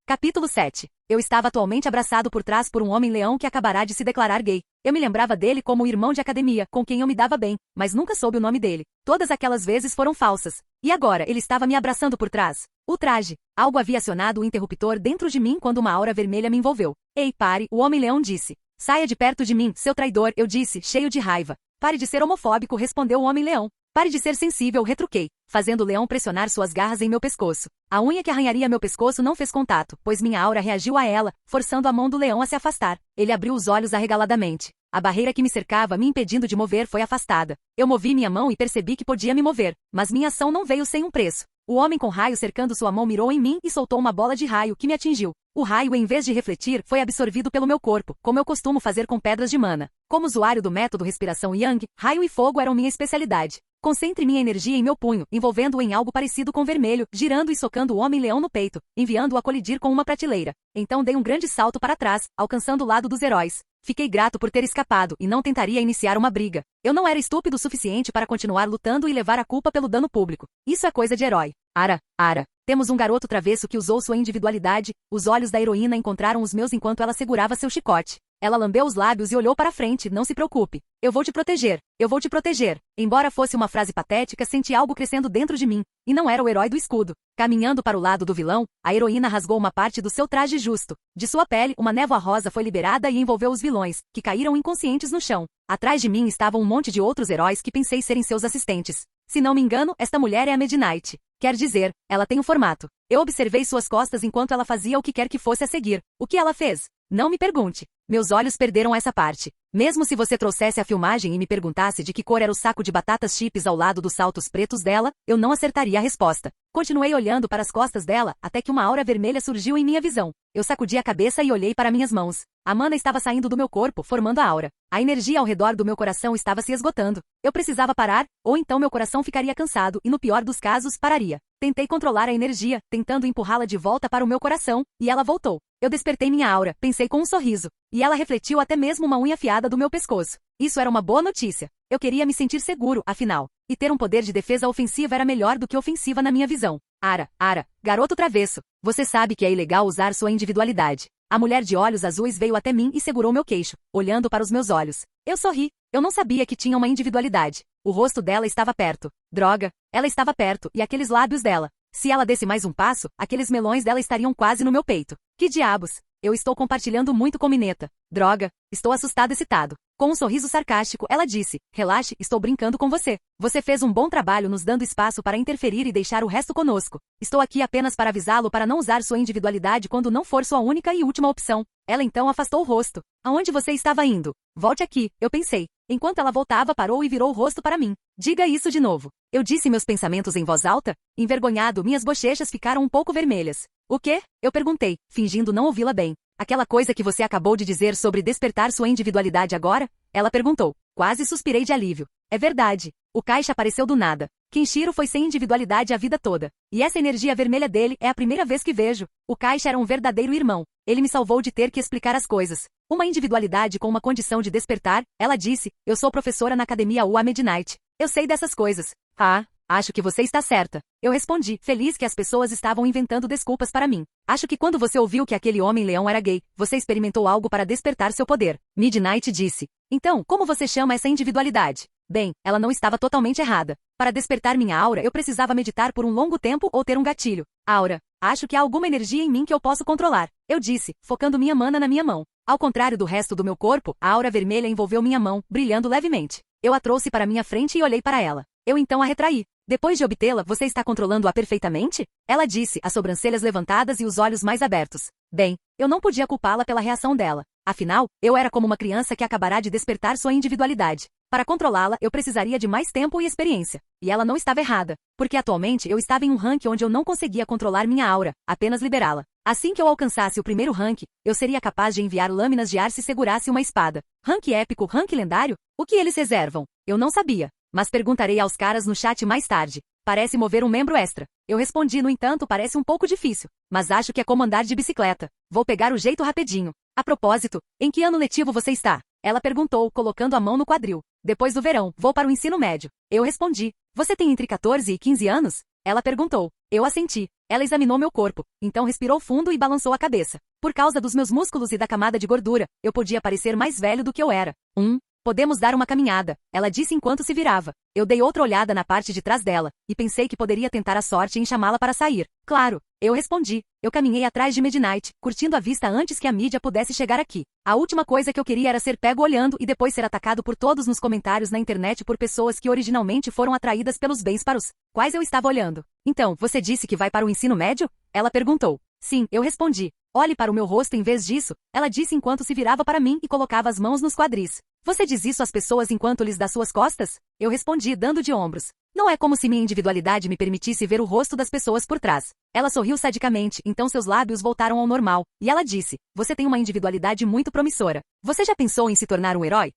Capítulo 7. Eu estava atualmente abraçado por trás por um homem-leão que acabará de se declarar gay. Eu me lembrava dele como o irmão de academia, com quem eu me dava bem, mas nunca soube o nome dele. Todas aquelas vezes foram falsas. E agora, ele estava me abraçando por trás. O traje. Algo havia acionado o interruptor dentro de mim quando uma aura vermelha me envolveu. Ei, pare, o homem-leão disse. Saia de perto de mim, seu traidor, eu disse, cheio de raiva. Pare de ser homofóbico, respondeu o homem-leão. Pare de ser sensível, retruquei, fazendo o leão pressionar suas garras em meu pescoço. A unha que arranharia meu pescoço não fez contato, pois minha aura reagiu a ela, forçando a mão do leão a se afastar. Ele abriu os olhos arregaladamente. A barreira que me cercava, me impedindo de mover, foi afastada. Eu movi minha mão e percebi que podia me mover, mas minha ação não veio sem um preço. O homem com raio cercando sua mão mirou em mim e soltou uma bola de raio que me atingiu. O raio, em vez de refletir, foi absorvido pelo meu corpo, como eu costumo fazer com pedras de mana. Como usuário do método respiração Yang, raio e fogo eram minha especialidade. Concentre minha energia em meu punho, envolvendo-o em algo parecido com vermelho, girando e socando o Homem-Leão no peito, enviando-o a colidir com uma prateleira. Então dei um grande salto para trás, alcançando o lado dos heróis. Fiquei grato por ter escapado e não tentaria iniciar uma briga. Eu não era estúpido o suficiente para continuar lutando e levar a culpa pelo dano público. Isso é coisa de herói. Ara. Temos um garoto travesso que usou sua individualidade. Os olhos da heroína encontraram os meus enquanto ela segurava seu chicote. Ela lambeu os lábios e olhou para frente. Não se preocupe. Eu vou te proteger. Eu vou te proteger. Embora fosse uma frase patética, senti algo crescendo dentro de mim. E não era o herói do escudo. Caminhando para o lado do vilão, a heroína rasgou uma parte do seu traje justo. De sua pele, uma névoa rosa foi liberada e envolveu os vilões, que caíram inconscientes no chão. Atrás de mim estavam um monte de outros heróis que pensei serem seus assistentes. Se não me engano, esta mulher é a Midnight. Quer dizer, ela tem o formato. Eu observei suas costas enquanto ela fazia o que quer que fosse a seguir. O que ela fez? Não me pergunte. Meus olhos perderam essa parte. Mesmo se você trouxesse a filmagem e me perguntasse de que cor era o saco de batatas chips ao lado dos saltos pretos dela, eu não acertaria a resposta. Continuei olhando para as costas dela, até que uma aura vermelha surgiu em minha visão. Eu sacudi a cabeça e olhei para minhas mãos. A mana estava saindo do meu corpo, formando a aura. A energia ao redor do meu coração estava se esgotando. Eu precisava parar, ou então meu coração ficaria cansado e, no pior dos casos, pararia. Tentei controlar a energia, tentando empurrá-la de volta para o meu coração, e ela voltou. Eu despertei minha aura, pensei com um sorriso. E ela refletiu até mesmo uma unha afiada do meu pescoço. Isso era uma boa notícia. Eu queria me sentir seguro, afinal. E ter um poder de defesa ofensiva era melhor do que ofensiva na minha visão. Ara, garoto travesso. Você sabe que é ilegal usar sua individualidade. A mulher de olhos azuis veio até mim e segurou meu queixo, olhando para os meus olhos. Eu sorri. Eu não sabia que tinha uma individualidade. O rosto dela estava perto. Droga, ela estava perto, e aqueles lábios dela. Se ela desse mais um passo, aqueles melões dela estariam quase no meu peito. Que diabos? Eu estou compartilhando muito com Mineta. Droga, estou assustado e excitado. Com um sorriso sarcástico, ela disse, relaxe, estou brincando com você. Você fez um bom trabalho nos dando espaço para interferir e deixar o resto conosco. Estou aqui apenas para avisá-lo para não usar sua individualidade quando não for sua única e última opção. Ela então afastou o rosto. Aonde você estava indo? Volte aqui, eu pensei. Enquanto ela voltava, parou e virou o rosto para mim. Diga isso de novo. Eu disse meus pensamentos em voz alta. Envergonhado, minhas bochechas ficaram um pouco vermelhas. O quê? Eu perguntei, fingindo não ouvi-la bem. Aquela coisa que você acabou de dizer sobre despertar sua individualidade agora? Ela perguntou. Quase suspirei de alívio. É verdade. O caixa apareceu do nada. Kenshiro foi sem individualidade a vida toda. E essa energia vermelha dele é a primeira vez que vejo. O caixa era um verdadeiro irmão. Ele me salvou de ter que explicar as coisas. Uma individualidade com uma condição de despertar, ela disse, eu sou professora na academia UA Midnight. Eu sei dessas coisas. Acho que você está certa. Eu respondi, feliz que as pessoas estavam inventando desculpas para mim. Acho que quando você ouviu que aquele homem-leão era gay, você experimentou algo para despertar seu poder. Midnight disse. Então, como você chama essa individualidade? Bem, ela não estava totalmente errada. Para despertar minha aura, eu precisava meditar por um longo tempo ou ter um gatilho. Aura. Acho que há alguma energia em mim que eu posso controlar. Eu disse, focando minha mana na minha mão. Ao contrário do resto do meu corpo, a aura vermelha envolveu minha mão, brilhando levemente. Eu a trouxe para minha frente e olhei para ela. Eu então a retraí. Depois de obtê-la, você está controlando-a perfeitamente? Ela disse, as sobrancelhas levantadas e os olhos mais abertos. Bem, eu não podia culpá-la pela reação dela. Afinal, eu era como uma criança que acabará de despertar sua individualidade. Para controlá-la, eu precisaria de mais tempo e experiência. E ela não estava errada, porque atualmente eu estava em um rank onde eu não conseguia controlar minha aura, apenas liberá-la. Assim que eu alcançasse o primeiro rank, eu seria capaz de enviar lâminas de ar se segurasse uma espada. Rank épico, rank lendário? O que eles reservam? Eu não sabia. Mas perguntarei aos caras no chat mais tarde. Parece mover um membro extra. Eu respondi, no entanto, parece um pouco difícil. Mas acho que é como andar de bicicleta. Vou pegar o jeito rapidinho. A propósito, em que ano letivo você está? Ela perguntou, colocando a mão no quadril. Depois do verão, vou para o ensino médio. Eu respondi. Você tem entre 14 e 15 anos? Ela perguntou. Eu assenti. Ela examinou meu corpo, então respirou fundo e balançou a cabeça. Por causa dos meus músculos e da camada de gordura, eu podia parecer mais velho do que eu era. Podemos dar uma caminhada, ela disse enquanto se virava. Eu dei outra olhada na parte de trás dela, e pensei que poderia tentar a sorte em chamá-la para sair. Claro, eu respondi. Eu caminhei atrás de Midnight, curtindo a vista antes que a mídia pudesse chegar aqui. A última coisa que eu queria era ser pego olhando e depois ser atacado por todos nos comentários na internet por pessoas que originalmente foram atraídas pelos bens para os quais eu estava olhando. Então, você disse que vai para o ensino médio? Ela perguntou. Sim, eu respondi. Olhe para o meu rosto em vez disso, ela disse enquanto se virava para mim e colocava as mãos nos quadris. Você diz isso às pessoas enquanto lhes dá suas costas? Eu respondi dando de ombros. Não é como se minha individualidade me permitisse ver o rosto das pessoas por trás. Ela sorriu sadicamente, então seus lábios voltaram ao normal, e ela disse, você tem uma individualidade muito promissora. Você já pensou em se tornar um herói?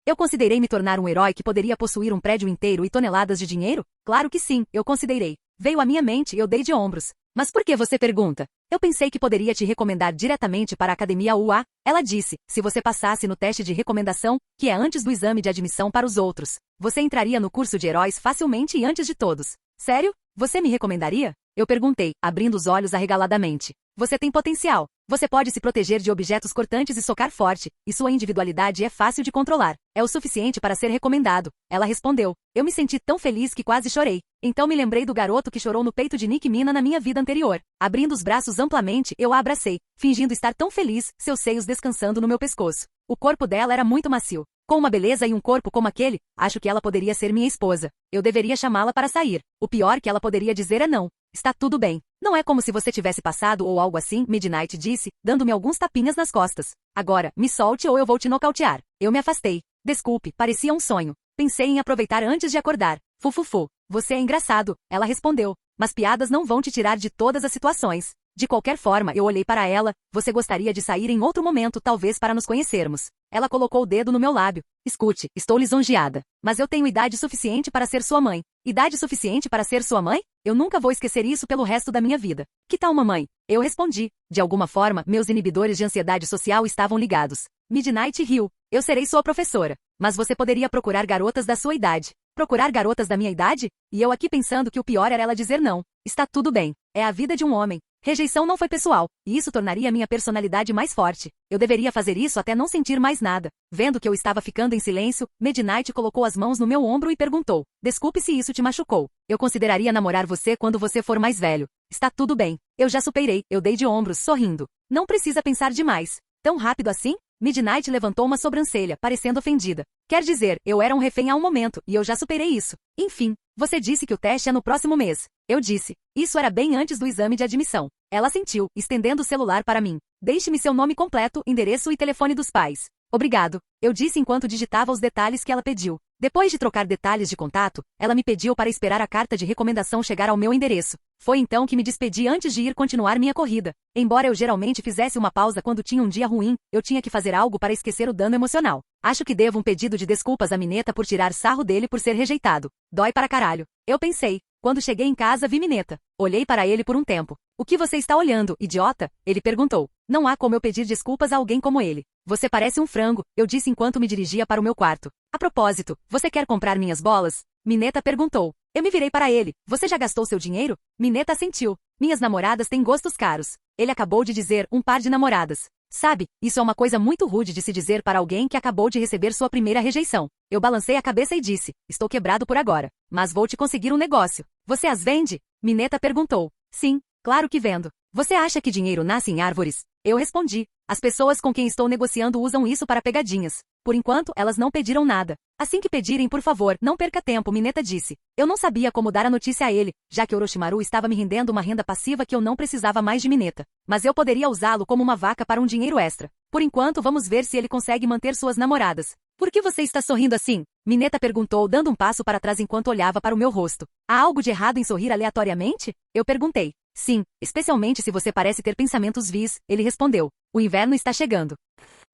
Eu considerei me tornar um herói que poderia possuir um prédio inteiro e toneladas de dinheiro? Claro que sim, eu considerei. Veio à minha mente e eu dei de ombros. Mas por que você pergunta? Eu pensei que poderia te recomendar diretamente para a Academia UA. Ela disse, se você passasse no teste de recomendação, que é antes do exame de admissão para os outros, você entraria no curso de heróis facilmente e antes de todos. Sério? Você me recomendaria? Eu perguntei, abrindo os olhos arregaladamente. Você tem potencial. Você pode se proteger de objetos cortantes e socar forte, e sua individualidade é fácil de controlar. É o suficiente para ser recomendado. Ela respondeu. Eu me senti tão feliz que quase chorei. Então me lembrei do garoto que chorou no peito de Nick Mina na minha vida anterior. Abrindo os braços amplamente, eu a abracei, fingindo estar tão feliz, seus seios descansando no meu pescoço. O corpo dela era muito macio. Com uma beleza e um corpo como aquele, acho que ela poderia ser minha esposa. Eu deveria chamá-la para sair. O pior que ela poderia dizer é não. Está tudo bem. Não é como se você tivesse passado ou algo assim, Midnight disse, dando-me alguns tapinhas nas costas. Agora, me solte ou eu vou te nocautear. Eu me afastei. Desculpe, parecia um sonho. Pensei em aproveitar antes de acordar. Fufufu. Você é engraçado, ela respondeu. Mas piadas não vão te tirar de todas as situações. De qualquer forma, eu olhei para ela. Você gostaria de sair em outro momento, talvez para nos conhecermos. Ela colocou o dedo no meu lábio. Escute, estou lisonjeada. Mas eu tenho idade suficiente para ser sua mãe. Idade suficiente para ser sua mãe? Eu nunca vou esquecer isso pelo resto da minha vida. Que tal, mamãe? Eu respondi. De alguma forma, meus inibidores de ansiedade social estavam ligados. Midnight riu. Eu serei sua professora. Mas você poderia procurar garotas da sua idade. Procurar garotas da minha idade? E eu aqui pensando que o pior era ela dizer não. Está tudo bem. É a vida de um homem. Rejeição não foi pessoal, e isso tornaria minha personalidade mais forte. Eu deveria fazer isso até não sentir mais nada. Vendo que eu estava ficando em silêncio, Midnight colocou as mãos no meu ombro e perguntou. Desculpe se isso te machucou. Eu consideraria namorar você quando você for mais velho. Está tudo bem. Eu já superei. Eu dei de ombros, sorrindo. Não precisa pensar demais. Tão rápido assim? Midnight levantou uma sobrancelha, parecendo ofendida. Quer dizer, eu era um refém há um momento, e eu já superei isso. Enfim, você disse que o teste é no próximo mês. Eu disse. Isso era bem antes do exame de admissão. Ela assentiu, estendendo o celular para mim. Deixe-me seu nome completo, endereço e telefone dos pais. Obrigado. Eu disse enquanto digitava os detalhes que ela pediu. Depois de trocar detalhes de contato, ela me pediu para esperar a carta de recomendação chegar ao meu endereço. Foi então que me despedi antes de ir continuar minha corrida. Embora eu geralmente fizesse uma pausa quando tinha um dia ruim, eu tinha que fazer algo para esquecer o dano emocional. Acho que devo um pedido de desculpas a Mineta por tirar sarro dele por ser rejeitado. Dói para caralho. Eu pensei. Quando cheguei em casa vi Mineta. Olhei para ele por um tempo. O que você está olhando, idiota? Ele perguntou. Não há como eu pedir desculpas a alguém como ele. Você parece um frango, eu disse enquanto me dirigia para o meu quarto. A propósito, você quer comprar minhas bolas? Mineta perguntou. Eu me virei para ele. Você já gastou seu dinheiro? Mineta assentiu. Minhas namoradas têm gostos caros. Ele acabou de dizer um par de namoradas. Sabe, isso é uma coisa muito rude de se dizer para alguém que acabou de receber sua primeira rejeição. Eu balancei a cabeça e disse, estou quebrado por agora. Mas vou te conseguir um negócio. Você as vende? Mineta perguntou. Sim, claro que vendo. Você acha que dinheiro nasce em árvores? Eu respondi. As pessoas com quem estou negociando usam isso para pegadinhas. Por enquanto, elas não pediram nada. Assim que pedirem, por favor, não perca tempo, Mineta disse. Eu não sabia como dar a notícia a ele, já que Orochimaru estava me rendendo uma renda passiva que eu não precisava mais de Mineta. Mas eu poderia usá-lo como uma vaca para um dinheiro extra. Por enquanto, vamos ver se ele consegue manter suas namoradas. Por que você está sorrindo assim? Mineta perguntou, dando um passo para trás enquanto olhava para o meu rosto. Há algo de errado em sorrir aleatoriamente? Eu perguntei. Sim, especialmente se você parece ter pensamentos vis, ele respondeu. O inverno está chegando.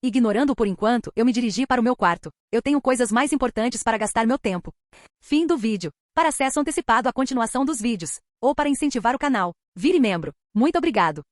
Ignorando-o por enquanto, eu me dirigi para o meu quarto. Eu tenho coisas mais importantes para gastar meu tempo. Fim do vídeo. Para acesso antecipado à continuação dos vídeos, ou para incentivar o canal, vire membro. Muito obrigado.